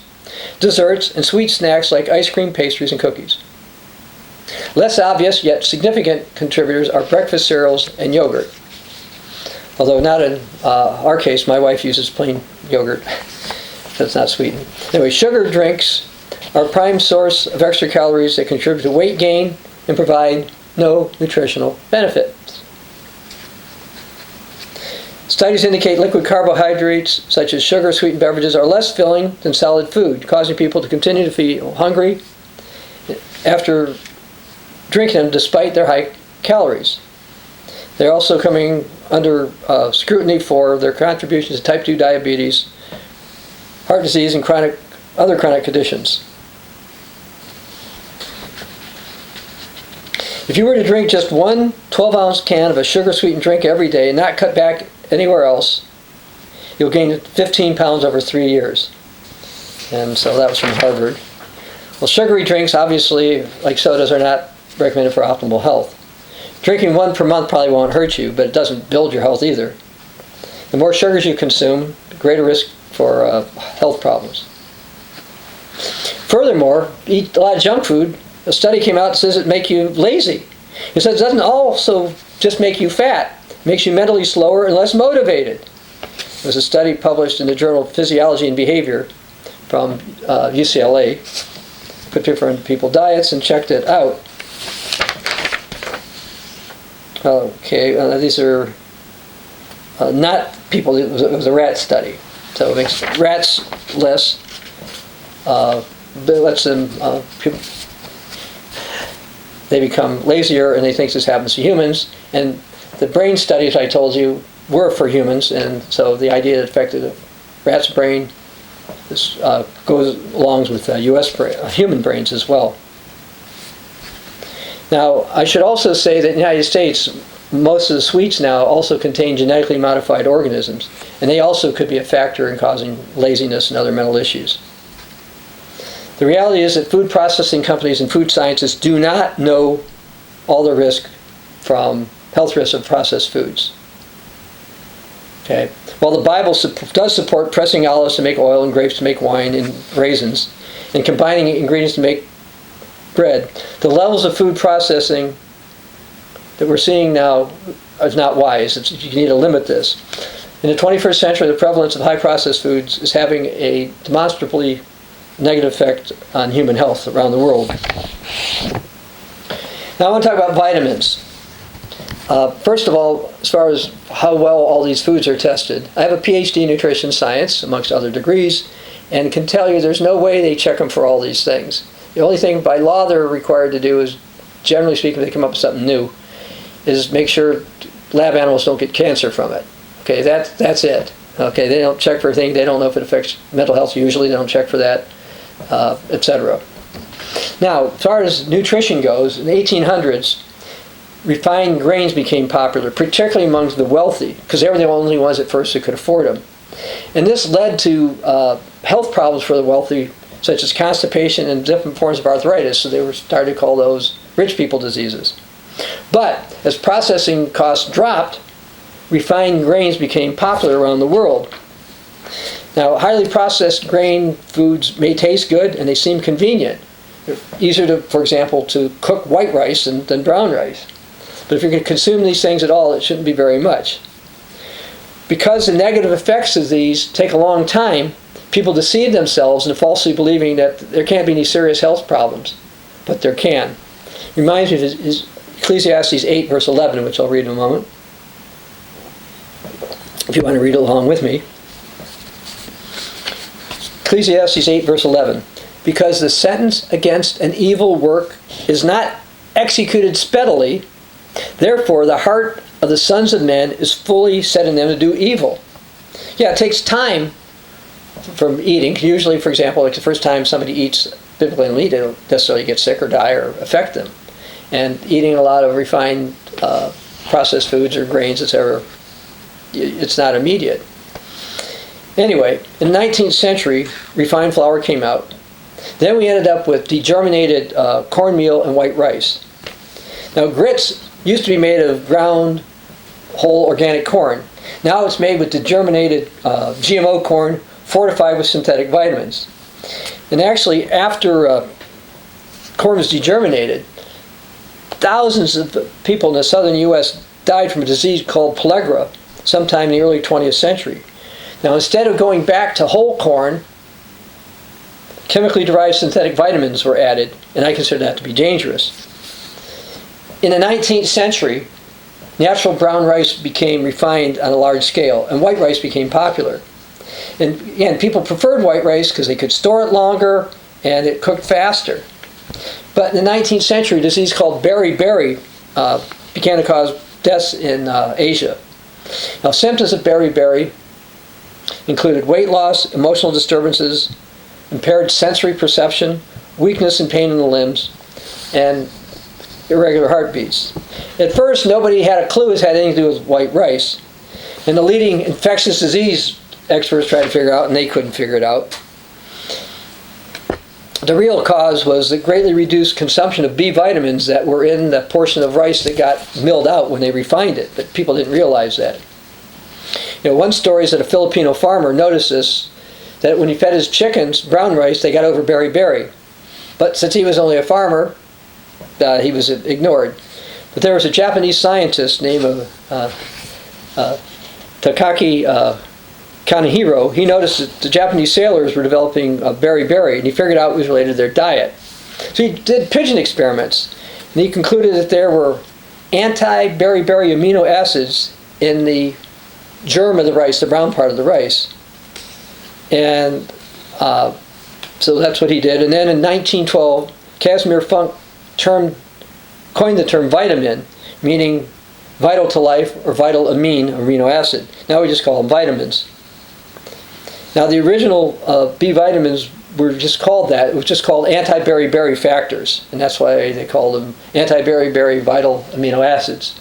desserts, and sweet snacks like ice cream, pastries, and cookies. Less obvious yet significant contributors are breakfast cereals and yogurt. Although not in our case, my wife uses plain yogurt. That's not sweetened. Anyway, sugar drinks are a prime source of extra calories that contribute to weight gain and provide no nutritional benefit. Studies indicate liquid carbohydrates, such as sugar-sweetened beverages, are less filling than solid food, causing people to continue to feel hungry after drinking them despite their high calories. They're also coming under scrutiny for their contributions to type 2 diabetes, heart disease, and other chronic conditions. If you were to drink just one 12-ounce can of a sugar-sweetened drink every day and not cut back anywhere else, you'll gain 15 pounds over 3 years. And so that was from Harvard. Well, sugary drinks, obviously, like sodas, are not recommended for optimal health. Drinking one per month probably won't hurt you, but it doesn't build your health either. The more sugars you consume, the greater risk for health problems. Furthermore, eat a lot of junk food. A study came out that says it makes you lazy. It says it doesn't also just make you fat. It makes you mentally slower and less motivated. There was a study published in the journal Physiology and Behavior from UCLA. Put different people diets and checked it out. Okay, these are not people. It was a rat study. So it makes rats less, but it lets them, they become lazier, and they think this happens to humans. And the brain studies I told you were for humans, and so the idea that affected a rat's brain this, goes along with human brains as well. Now, I should also say that in the United States, most of the sweets now also contain genetically modified organisms, and they also could be a factor in causing laziness and other mental issues. The reality is that food processing companies and food scientists do not know all the risk from health risks of processed foods. Okay. While the Bible does support pressing olives to make oil and grapes to make wine and raisins, and combining ingredients to make bread, the levels of food processing that we're seeing now is not wise. You need to limit this. In the 21st century, the prevalence of high processed foods is having a demonstrably negative effect on human health around the world. Now I want to talk about vitamins. First of all, as far as how well all these foods are tested, I have a PhD in nutrition science, amongst other degrees, and can tell you there's no way they check them for all these things. The only thing by law they're required to do is, generally speaking, if they come up with something new, is make sure lab animals don't get cancer from it. Okay, that's it. Okay, they don't check for anything. They don't know if it affects mental health. Usually they don't check for that, etc. Now, as far as nutrition goes, in the 1800s, refined grains became popular, particularly amongst the wealthy, because they were the only ones at first who could afford them. And this led to health problems for the wealthy, such as constipation and different forms of arthritis, so they were started to call those rich people diseases. But as processing costs dropped, refined grains became popular around the world. Now, highly processed grain foods may taste good and they seem convenient. They're easier to, for example, to cook white rice than brown rice. But if you're going to consume these things at all, it shouldn't be very much. Because the negative effects of these take a long time, people deceive themselves into falsely believing that there can't be any serious health problems. But there can. Reminds me of Ecclesiastes 8, verse 11, which I'll read in a moment, if you want to read along with me. Ecclesiastes 8, verse 11. Because the sentence against an evil work is not executed speedily, therefore the heart of the sons of men is fully set in them to do evil. Yeah, it takes time from eating. Usually, for example, like the first time somebody eats biblically unclean, they don't necessarily get sick or die or affect them. And eating a lot of refined processed foods or grains, etc., it's not immediate. Anyway, in the 19th century, refined flour came out. Then we ended up with degerminated cornmeal and white rice. Now, grits used to be made of ground whole organic corn. Now it's made with degerminated GMO corn fortified with synthetic vitamins. And actually, after corn was degerminated, thousands of people in the southern U.S. died from a disease called pellagra sometime in the early 20th century. Now, instead of going back to whole corn, chemically derived synthetic vitamins were added, and I consider that to be dangerous. In the 19th century, natural brown rice became refined on a large scale, and white rice became popular. And again, people preferred white rice because they could store it longer and it cooked faster. But in the 19th century, a disease called beriberi began to cause deaths in Asia. Now, symptoms of beriberi included weight loss, emotional disturbances, impaired sensory perception, weakness and pain in the limbs, and irregular heartbeats. At first, nobody had a clue it had anything to do with white rice. And the leading infectious disease experts tried to figure out, and they couldn't figure it out. The real cause was the greatly reduced consumption of B vitamins that were in the portion of rice that got milled out when they refined it, but people didn't realize that. One story is that a Filipino farmer noticed this, that when he fed his chickens brown rice, they got over beriberi. But since he was only a farmer, he was ignored. But there was a Japanese scientist named Takaki Kanehiro. He noticed that the Japanese sailors were developing beriberi, and he figured out it was related to their diet. So he did pigeon experiments, and he concluded that there were anti-beriberi amino acids in the germ of the rice, the brown part of the rice. And so that's what he did. And then in 1912, Casimir Funk coined the term vitamin, meaning vital to life or vital amino acid. Now we just call them vitamins. Now the original B vitamins were just called that. It was just called anti-beriberi factors, and that's why they called them anti-beriberi vital amino acids.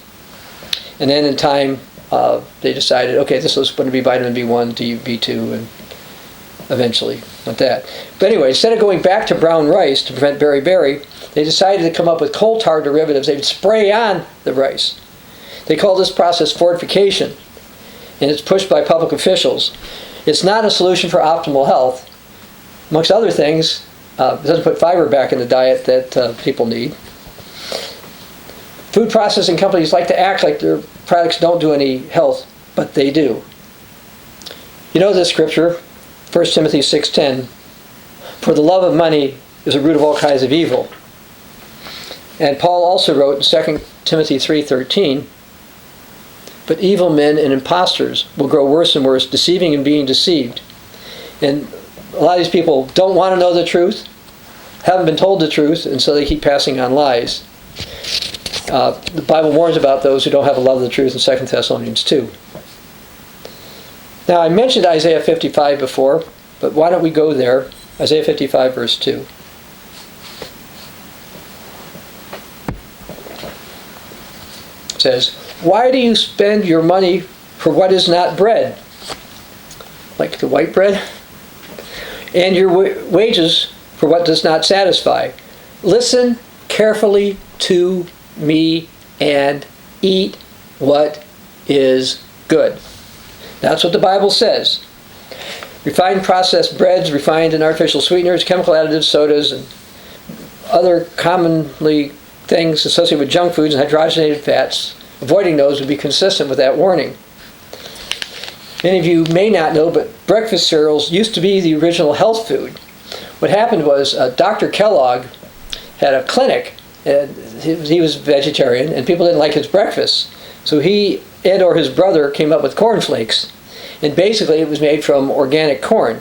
And then in time, they decided, okay, this was going to be vitamin B1, B2, and eventually went that. But anyway, instead of going back to brown rice to prevent beriberi, they decided to come up with coal tar derivatives they would spray on the rice. They call this process fortification, and it's pushed by public officials. It's not a solution for optimal health. Amongst other things, it doesn't put fiber back in the diet that people need. Food processing companies like to act like their products don't do any health, but they do. You know this scripture, 1 Timothy 6:10, for the love of money is a root of all kinds of evil. And Paul also wrote in 2 Timothy 3:13, but evil men and impostors will grow worse and worse, deceiving and being deceived. And a lot of these people don't want to know the truth, haven't been told the truth, and so they keep passing on lies. The Bible warns about those who don't have a love of the truth in 2 Thessalonians 2. Now, I mentioned Isaiah 55 before, but why don't we go there? Isaiah 55, verse 2. It says, "Why do you spend your money for what is not bread?" Like the white bread. "And your wages for what does not satisfy. Listen carefully to me and eat what is good." That's what the Bible says. Refined processed breads, refined and artificial sweeteners, chemical additives, sodas, and other commonly things associated with junk foods and hydrogenated fats, avoiding those would be consistent with that warning. Many of you may not know, but breakfast cereals used to be the original health food. What happened was Dr. Kellogg had a clinic, and he was vegetarian, and people didn't like his breakfast. So he and or his brother came up with cornflakes, and basically it was made from organic corn.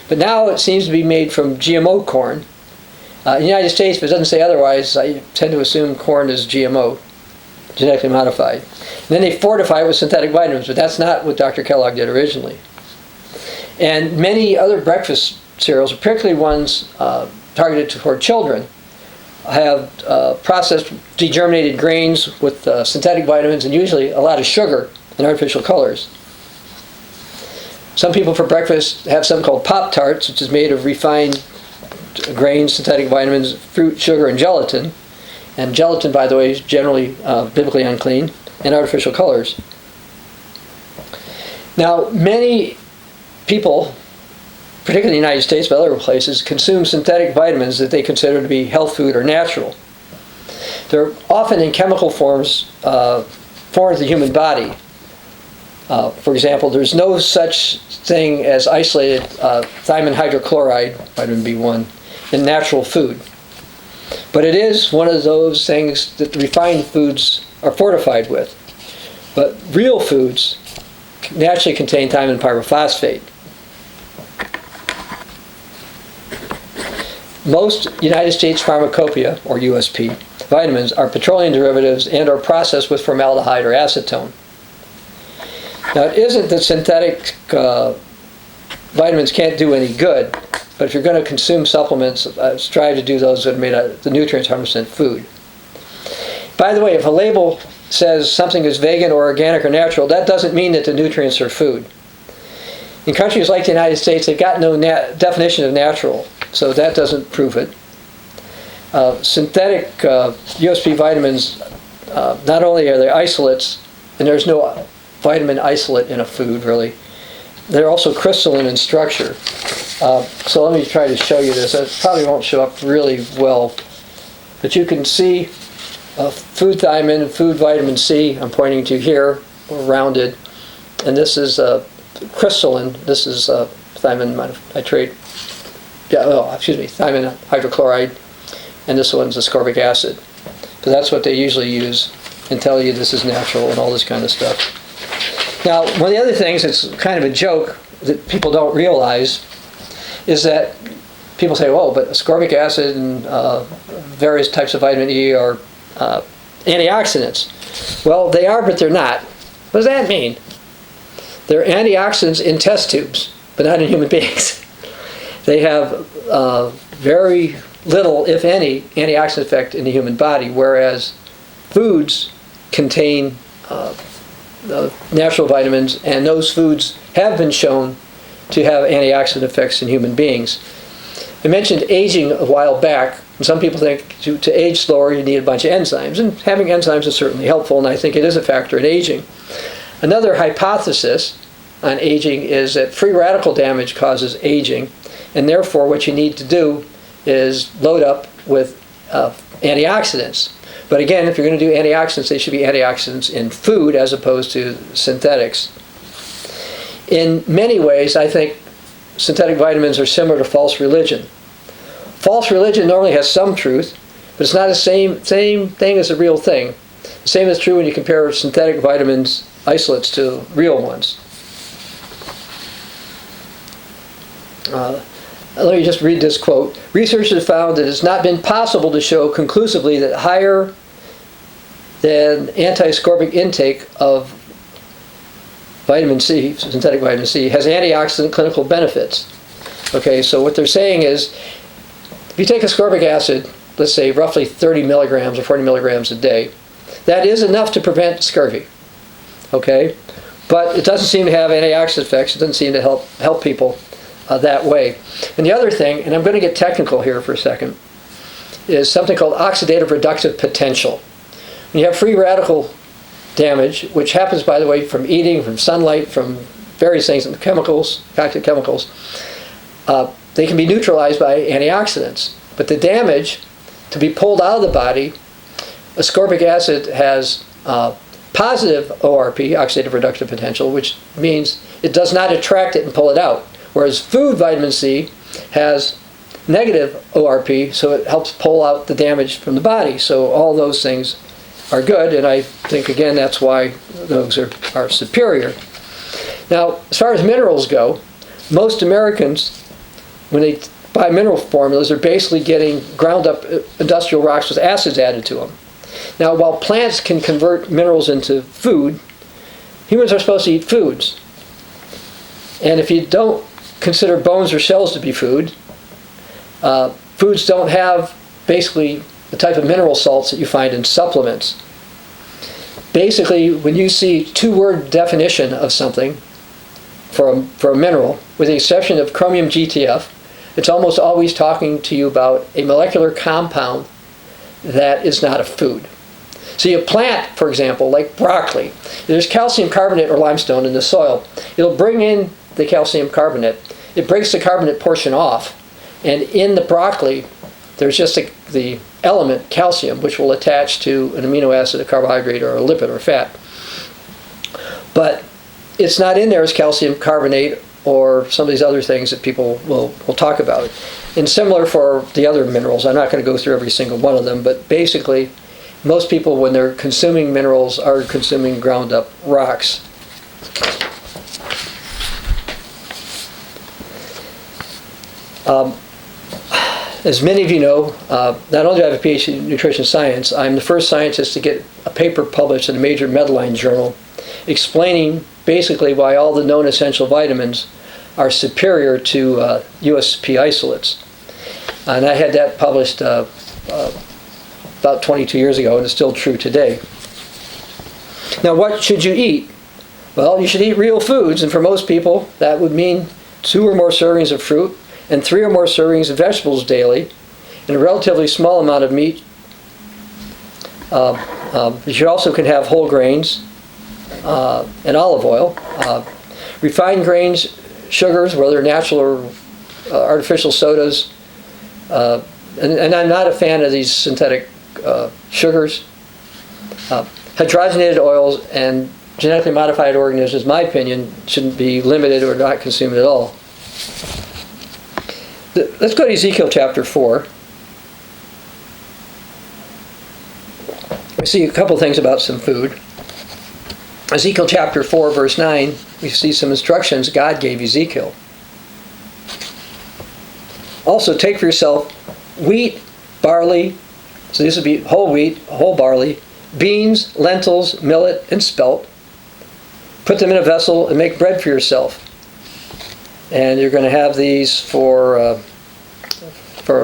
But now it seems to be made from GMO corn. In the United States, if it doesn't say otherwise, I tend to assume corn is GMO, genetically modified. And then they fortify it with synthetic vitamins, but that's not what Dr. Kellogg did originally. And many other breakfast cereals, particularly ones targeted toward children, have processed degerminated grains with synthetic vitamins and usually a lot of sugar and artificial colors. Some people for breakfast have something called Pop-Tarts, which is made of refined grains, synthetic vitamins, fruit, sugar, and gelatin. And gelatin, by the way, is generally biblically unclean, and artificial colors. Now, many people, particularly in the United States but other places, consume synthetic vitamins that they consider to be health food or natural. They're often in chemical forms foreign to the human body. For example, there's no such thing as isolated thiamine hydrochloride, vitamin B1, in natural food. But it is one of those things that the refined foods are fortified with. But real foods naturally contain thiamine pyrophosphate. Most United States Pharmacopeia, or USP, vitamins are petroleum derivatives and are processed with formaldehyde or acetone. Now, it isn't that synthetic vitamins can't do any good, but if you're going to consume supplements, strive to do those that are made out of the nutrients 100% food. By the way, if a label says something is vegan or organic or natural, that doesn't mean that the nutrients are food. In countries like the United States, they've got no definition of natural, so that doesn't prove it. Synthetic USP vitamins, not only are they isolates, and there's no vitamin isolate in a food really, they're also crystalline in structure. So let me try to show you this. It probably won't show up really well, but you can see food thiamine and food vitamin C, I'm pointing to here, rounded, and this is crystalline. This is thiamine nitrate. Thiamine hydrochloride, and this one's ascorbic acid. So that's what they usually use and tell you this is natural and all this kind of stuff. Now, one of the other things that's kind of a joke that people don't realize is that people say, "Well, but ascorbic acid and various types of vitamin E are antioxidants." Well, they are, but they're not. What does that mean? They're antioxidants in test tubes, but not in human beings. They have very little, if any, antioxidant effect in the human body, whereas foods contain natural vitamins, and those foods have been shown to have antioxidant effects in human beings. I mentioned aging a while back, and some people think to age slower you need a bunch of enzymes, and having enzymes is certainly helpful, and I think it is a factor in aging. Another hypothesis on aging is that free radical damage causes aging, and therefore what you need to do is load up with antioxidants. But again, if you're going to do antioxidants, they should be antioxidants in food as opposed to synthetics. In many ways, I think synthetic vitamins are similar to false religion. False religion normally has some truth, but it's not the same thing as a real thing. The same is true when you compare synthetic vitamins isolates to real ones. Let me just read this quote. "Researchers have found that it's not been possible to show conclusively that higher than anti-ascorbic intake of vitamin C, synthetic vitamin C, has antioxidant clinical benefits." Okay, so what they're saying is, if you take ascorbic acid, let's say roughly 30 milligrams or 40 milligrams a day, That is enough to prevent scurvy. Okay? But it doesn't seem to have antioxidant effects. It doesn't seem to help people that way. And the other thing, and I'm going to get technical here for a second, is something called oxidative reductive potential. When you have free radical damage, which happens, by the way, from eating, from sunlight, from various things, chemicals, toxic chemicals, they can be neutralized by antioxidants. But the damage, to be pulled out of the body, ascorbic acid has positive ORP, oxidative reductive potential, which means it does not attract it and pull it out. Whereas food vitamin C has negative ORP, so it helps pull out the damage from the body. So all those things are good, and I think, again, that's why those are superior. Now, as far as minerals go, most Americans, when they buy mineral formulas, are basically getting ground up industrial rocks with acids added to them. Now, while plants can convert minerals into food, humans are supposed to eat foods. And if you don't consider bones or shells to be food, foods don't have basically the type of mineral salts that you find in supplements. Basically, when you see two-word definition of something for a mineral, with the exception of chromium GTF, it's almost always talking to you about a molecular compound that is not a food. See, a plant, for example, like broccoli, there's calcium carbonate or limestone in the soil. It'll bring in the calcium carbonate. It breaks the carbonate portion off, and in the broccoli, there's just the element calcium, which will attach to an amino acid, a carbohydrate, or a lipid, or fat. But it's not in there as calcium carbonate or some of these other things that people will talk about. And similar for the other minerals. I'm not going to go through every single one of them, but basically, most people, when they're consuming minerals, are consuming ground up rocks. As many of you know, not only do I have a PhD in nutrition science, I'm the first scientist to get a paper published in a major Medline journal explaining basically why all the known essential vitamins are superior to USP isolates. And I had that published about 22 years ago, and it's still true today. Now, what should you eat? Well, you should eat real foods, and for most people, that would mean 2 or more servings of fruit and 3 or more servings of vegetables daily, and a relatively small amount of meat. You also can have whole grains and olive oil. Refined grains, sugars, whether natural or artificial sodas, and I'm not a fan of these synthetic sugars. Hydrogenated oils and genetically modified organisms, in my opinion, shouldn't be limited or not consumed at all. Let's go to Ezekiel chapter 4. We see a couple things about some food. Ezekiel chapter 4, verse 9, we see some instructions God gave Ezekiel. Also, take for yourself wheat, barley, so this would be whole wheat, whole barley, beans, lentils, millet, and spelt. Put them in a vessel and make bread for yourself. And you're going to have these for a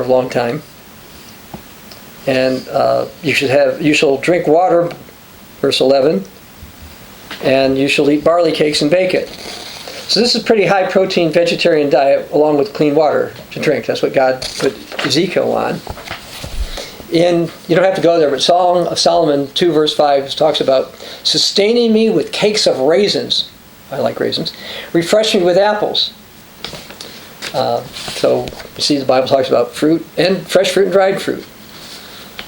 long time. And you shall drink water, verse 11, and you shall eat barley cakes and bake it. So this is a pretty high protein vegetarian diet along with clean water to drink. That's what God put Ezekiel on. You don't have to go there, but Song of Solomon 2 verse 5 talks about sustaining me with cakes of raisins. I like raisins. Refresh me with apples. So you see the Bible talks about fruit and fresh fruit and dried fruit.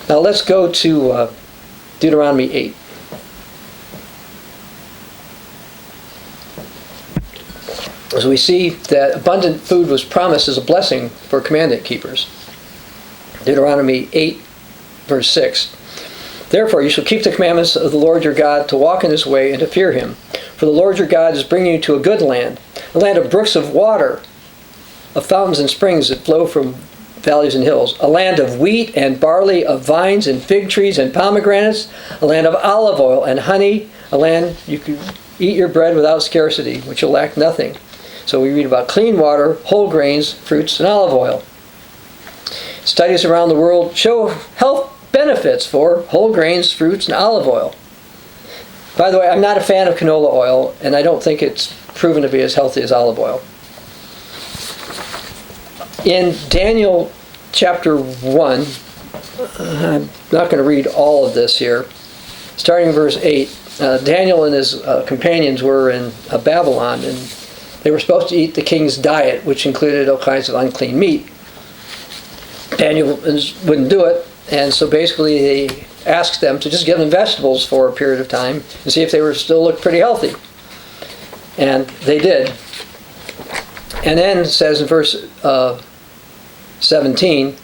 Now let's go to Deuteronomy 8. So we see that abundant food was promised as a blessing for commandment keepers. Deuteronomy 8, verse 6. Therefore you shall keep the commandments of the Lord your God to walk in his way and to fear him. For the Lord your God is bringing you to a good land, a land of brooks of water, of fountains and springs that flow from valleys and hills, a land of wheat and barley, of vines and fig trees and pomegranates, a land of olive oil and honey, a land you can eat your bread without scarcity, which will lack nothing. So we read about clean water, whole grains, fruits, and olive oil. Studies around the world show health benefits for whole grains, fruits, and olive oil. By the way, I'm not a fan of canola oil, and I don't think it's proven to be as healthy as olive oil. In Daniel chapter 1, I'm not going to read all of this here. Starting in verse 8, Daniel and his companions were in Babylon, and they were supposed to eat the king's diet, which included all kinds of unclean meat. Daniel wouldn't do it, and so basically he asked them to just give them vegetables for a period of time and see if they were still looked pretty healthy. And they did. And then it says in verse 17,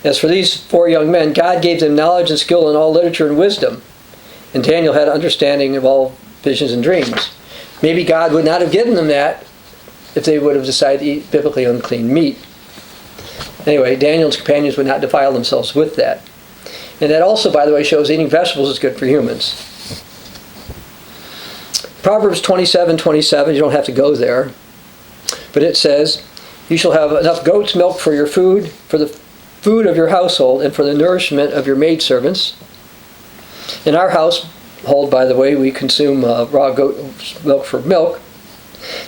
as for these 4 young men, God gave them knowledge and skill in all literature and wisdom. And Daniel had understanding of all visions and dreams. Maybe God would not have given them that if they would have decided to eat biblically unclean meat. Anyway, Daniel's companions would not defile themselves with that. And that also, by the way, shows eating vegetables is good for humans. Proverbs 27:27, you don't have to go there, but it says, you shall have enough goat's milk for your food, for the food of your household, and for the nourishment of your maidservants. In our household, by the way, we consume raw goat milk for milk.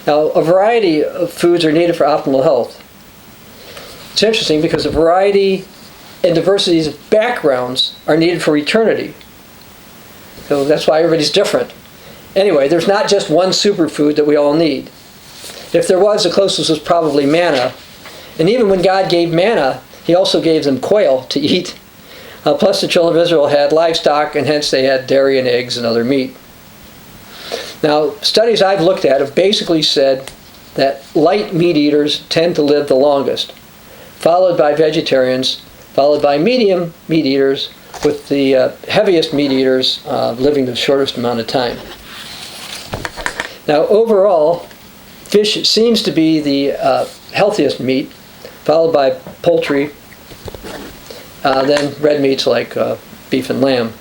Now, a variety of foods are needed for optimal health. It's interesting because a variety and diversities of backgrounds are needed for eternity. So that's why everybody's different. Anyway, there's not just one superfood that we all need. If there was, the closest was probably manna. And even when God gave manna, he also gave them quail to eat. Plus the children of Israel had livestock, and hence they had dairy and eggs and other meat. Now, studies I've looked at have basically said that light meat eaters tend to live the longest, followed by vegetarians, followed by medium meat eaters, with the heaviest meat eaters living the shortest amount of time. Now, overall, fish seems to be the healthiest meat, followed by poultry, then red meats like beef and lamb.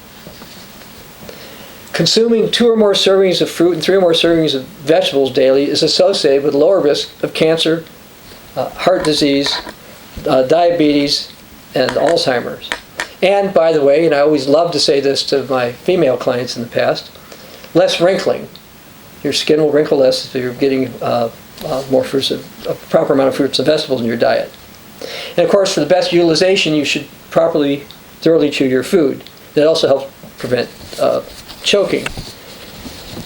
Consuming 2 or more servings of fruit and 3 or more servings of vegetables daily is associated with lower risk of cancer, heart disease, diabetes, and Alzheimer's. And, by the way, and I always love to say this to my female clients in the past, less wrinkling. Your skin will wrinkle less if you're getting more fruits, a proper amount of fruits and vegetables in your diet. And, of course, for the best utilization, you should thoroughly chew your food. That also helps prevent choking.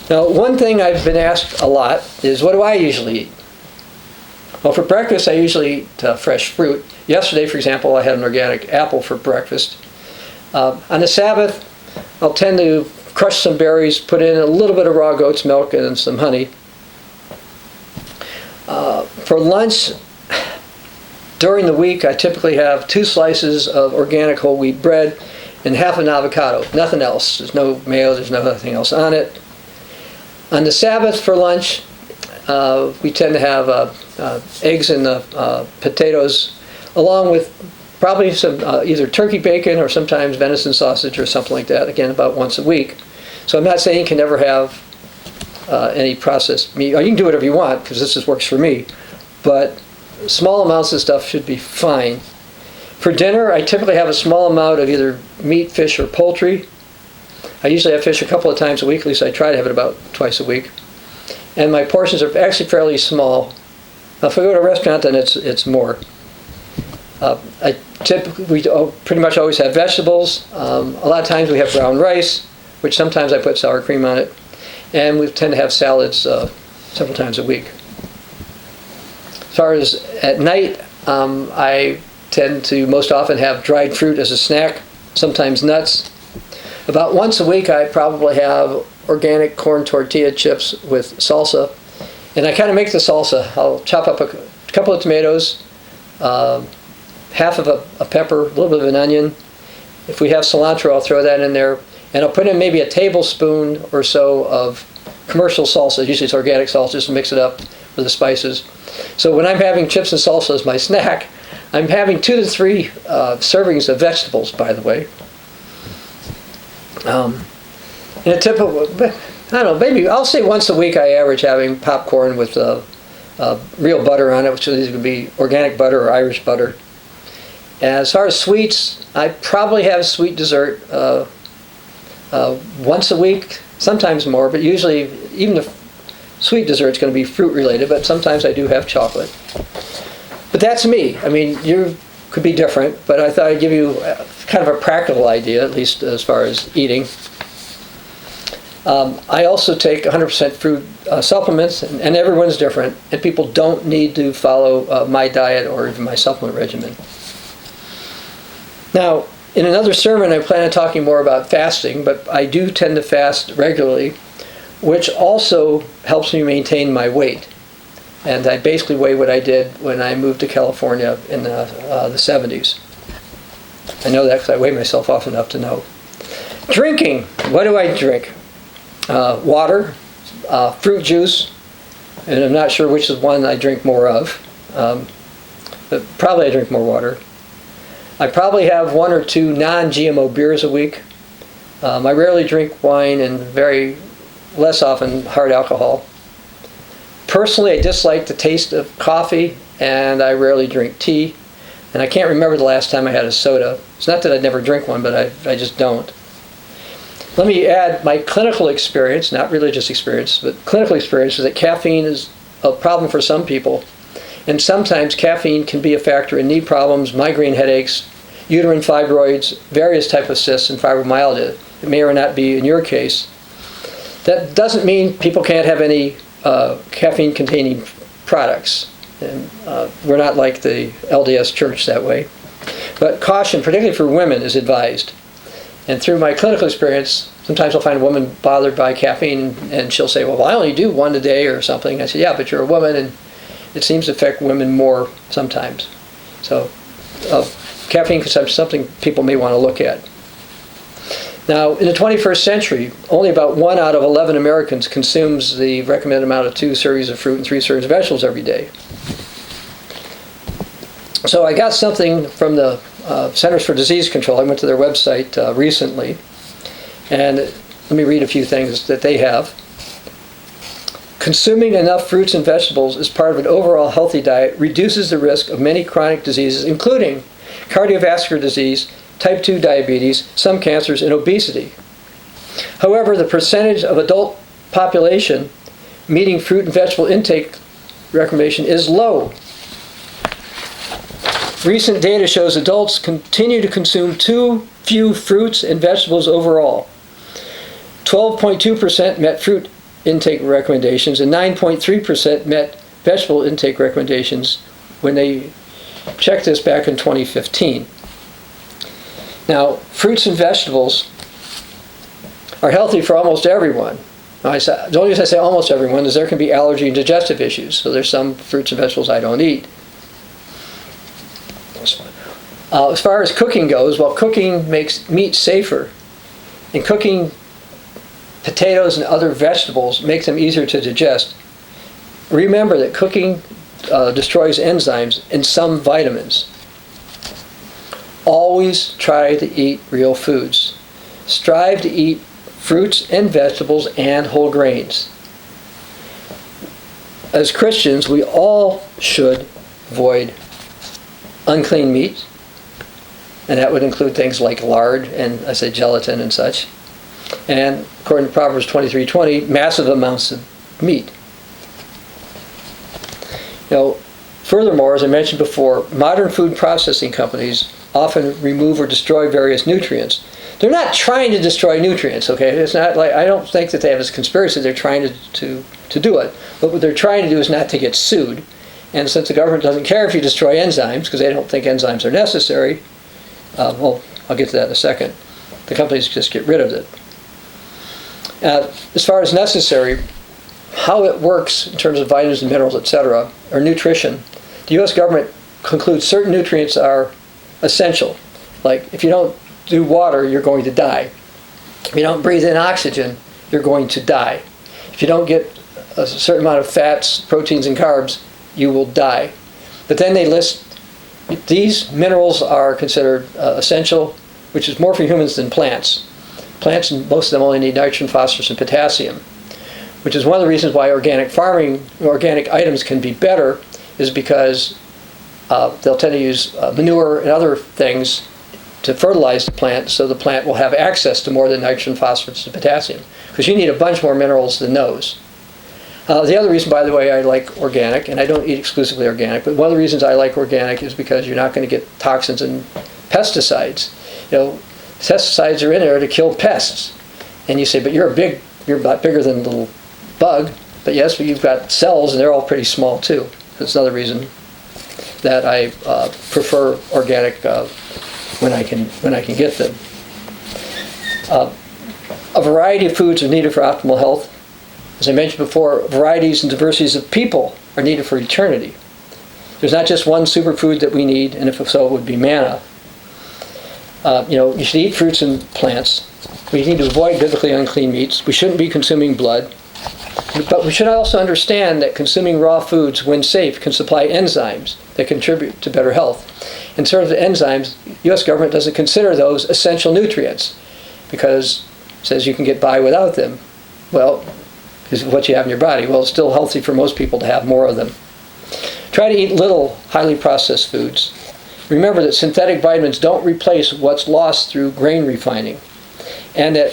Now, one thing I've been asked a lot is, what do I usually eat? Well, for breakfast, I usually eat fresh fruit. Yesterday, for example, I had an organic apple for breakfast. On the Sabbath, I'll tend to crush some berries, put in a little bit of raw goat's milk and some honey. For lunch, during the week, I typically have 2 slices of organic whole wheat bread and half an avocado. Nothing else. There's no mayo, there's nothing else on it. On the Sabbath for lunch, we tend to have eggs and potatoes, along with probably some either turkey bacon or sometimes venison sausage or something like that, again, about once a week. So I'm not saying you can never have any processed meat. Or you can do whatever you want, because this just works for me. But small amounts of stuff should be fine. For dinner, I typically have a small amount of either meat, fish, or poultry. I usually have fish a couple of times a week, at least I try to have it about twice a week. And my portions are actually fairly small. Now, if I go to a restaurant, then it's more. We pretty much always have vegetables. A lot of times we have brown rice, which sometimes I put sour cream on it. And we tend to have salads several times a week. As far as at night, I tend to most often have dried fruit as a snack, sometimes nuts. About once a week, I probably have organic corn tortilla chips with salsa. And I kind of make the salsa. I'll chop up a couple of tomatoes, half of a pepper, a little bit of an onion. If we have cilantro, I'll throw that in there. And I'll put in maybe a tablespoon or so of commercial salsa. Usually it's organic salsa, just to mix it up with the spices. So when I'm having chips and salsa as my snack, I'm having 2 to 3 servings of vegetables, by the way. In a typical, I don't know, maybe I'll say once a week I average having popcorn with real butter on it, which is going to be organic butter or Irish butter. As far as sweets, I probably have a sweet dessert once a week, sometimes more, but usually even the sweet dessert's going to be fruit related, but sometimes I do have chocolate. But that's me. I mean, you could be different, but I thought I'd give you kind of a practical idea, at least as far as eating. I also take 100% fruit supplements, and everyone's different, and people don't need to follow my diet or even my supplement regimen. Now, in another sermon, I plan on talking more about fasting, but I do tend to fast regularly, which also helps me maintain my weight. And I basically weigh what I did when I moved to California in the 70s. I know that because I weigh myself often enough to know. Drinking. What do I drink? Water, fruit juice, and I'm not sure which is one I drink more of. But probably I drink more water. I probably have 1 or 2 non-GMO beers a week. I rarely drink wine and very less often hard alcohol. Personally, I dislike the taste of coffee, and I rarely drink tea. And I can't remember the last time I had a soda. It's not that I'd never drink one, but I just don't. Let me add my clinical experience, not religious experience, but clinical experience is that caffeine is a problem for some people. And sometimes caffeine can be a factor in knee problems, migraine headaches, uterine fibroids, various types of cysts, and fibromyalgia. It may or may not be in your case. That doesn't mean people can't have any caffeine-containing products. And we're not like the LDS Church that way. But caution, particularly for women, is advised. And through my clinical experience, sometimes I'll find a woman bothered by caffeine, and she'll say, well, I only do 1 a day or something. I say, yeah, but you're a woman, and it seems to affect women more sometimes. So caffeine consumption is something people may want to look at. Now, in the 21st century, only about 1 out of 11 Americans consumes the recommended amount of 2 servings of fruit and 3 servings of vegetables every day. So I got something from the Centers for Disease Control. I went to their website recently, and let me read a few things that they have. Consuming enough fruits and vegetables as part of an overall healthy diet reduces the risk of many chronic diseases, including cardiovascular disease, type 2 diabetes, some cancers, and obesity. However, the percentage of adult population meeting fruit and vegetable intake recommendation is low. Recent data shows adults continue to consume too few fruits and vegetables overall. 12.2% met fruit intake recommendations and 9.3% met vegetable intake recommendations when they checked this back in 2015. Now, fruits and vegetables are healthy for almost everyone. The only reason I say almost everyone is there can be allergy and digestive issues. So there's some fruits and vegetables I don't eat. As far as cooking goes, well, cooking makes meat safer. And cooking potatoes and other vegetables makes them easier to digest. Remember that cooking destroys enzymes and some vitamins. Always try to eat real foods. Strive to eat fruits and vegetables and whole grains. As Christians, we all should avoid unclean meat, and that would include things like lard and, I say, gelatin and such. And according to Proverbs 23:20, massive amounts of meat. Furthermore, as I mentioned before, modern food processing companies often remove or destroy various nutrients. They're not trying to destroy nutrients, okay? It's not like, I don't think that they have this conspiracy. They're trying to do it. But what they're trying to do is not to get sued. And since the government doesn't care if you destroy enzymes, because they don't think enzymes are necessary, well, I'll get to that in a second. The companies just get rid of it. As far as necessary, how it works in terms of vitamins and minerals, etc., or nutrition, the U.S. government concludes certain nutrients are essential. Like if you don't do water, you're going to die. If you don't breathe in oxygen, you're going to die. If you don't get a certain amount of fats, proteins, and carbs, you will die. But then they list these minerals are considered essential, which is more for humans than plants. Plants, most of them only need nitrogen, phosphorus, and potassium, which is one of the reasons why organic farming, organic items can be better, is because they'll tend to use manure and other things to fertilize the plant, so the plant will have access to more than nitrogen, phosphorus, and potassium. Because you need a bunch more minerals than those. The other reason, by the way, I like organic, and I don't eat exclusively organic, but one of the reasons I like organic is because you're not going to get toxins and pesticides. Pesticides are in there to kill pests. And you say, but you're a lot bigger than a little bug. But yes, but you've got cells, and they're all pretty small too. That's another reason that I prefer organic when I can get them. A variety of foods are needed for optimal health. As I mentioned before, varieties and diversities of people are needed for eternity. There's not just one superfood that we need, and if so, it would be manna. You should eat fruits and plants. We need to avoid biblically unclean meats. We shouldn't be consuming blood. But we should also understand that consuming raw foods, when safe, can supply enzymes that contribute to better health. In terms of enzymes, the U.S. government doesn't consider those essential nutrients because it says you can get by without them. Well, this is what you have in your body. Well, it's still healthy for most people to have more of them. Try to eat little highly processed foods. Remember that synthetic vitamins don't replace what's lost through grain refining, and that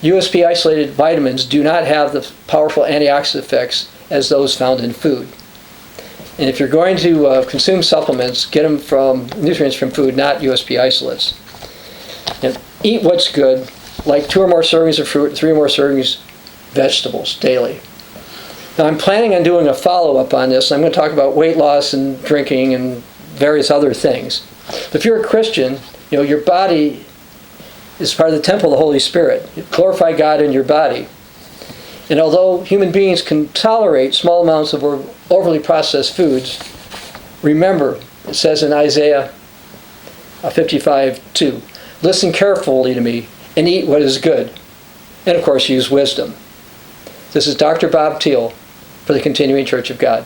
USP isolated vitamins do not have the powerful antioxidant effects as those found in food. And if you're going to consume supplements, get them from nutrients from food, not USP isolates. And eat what's good, like 2 or more servings of fruit, 3 or more servings vegetables daily. Now I'm planning on doing a follow-up on this. I'm going to talk about weight loss and drinking and various other things. But if you're a Christian, your body is part of the temple of the Holy Spirit. You glorify God in your body. And although human beings can tolerate small amounts of overly processed foods, remember, it says in Isaiah 55:2, listen carefully to me and eat what is good. And of course, use wisdom. This is Dr. Bob Thiel for the Continuing Church of God.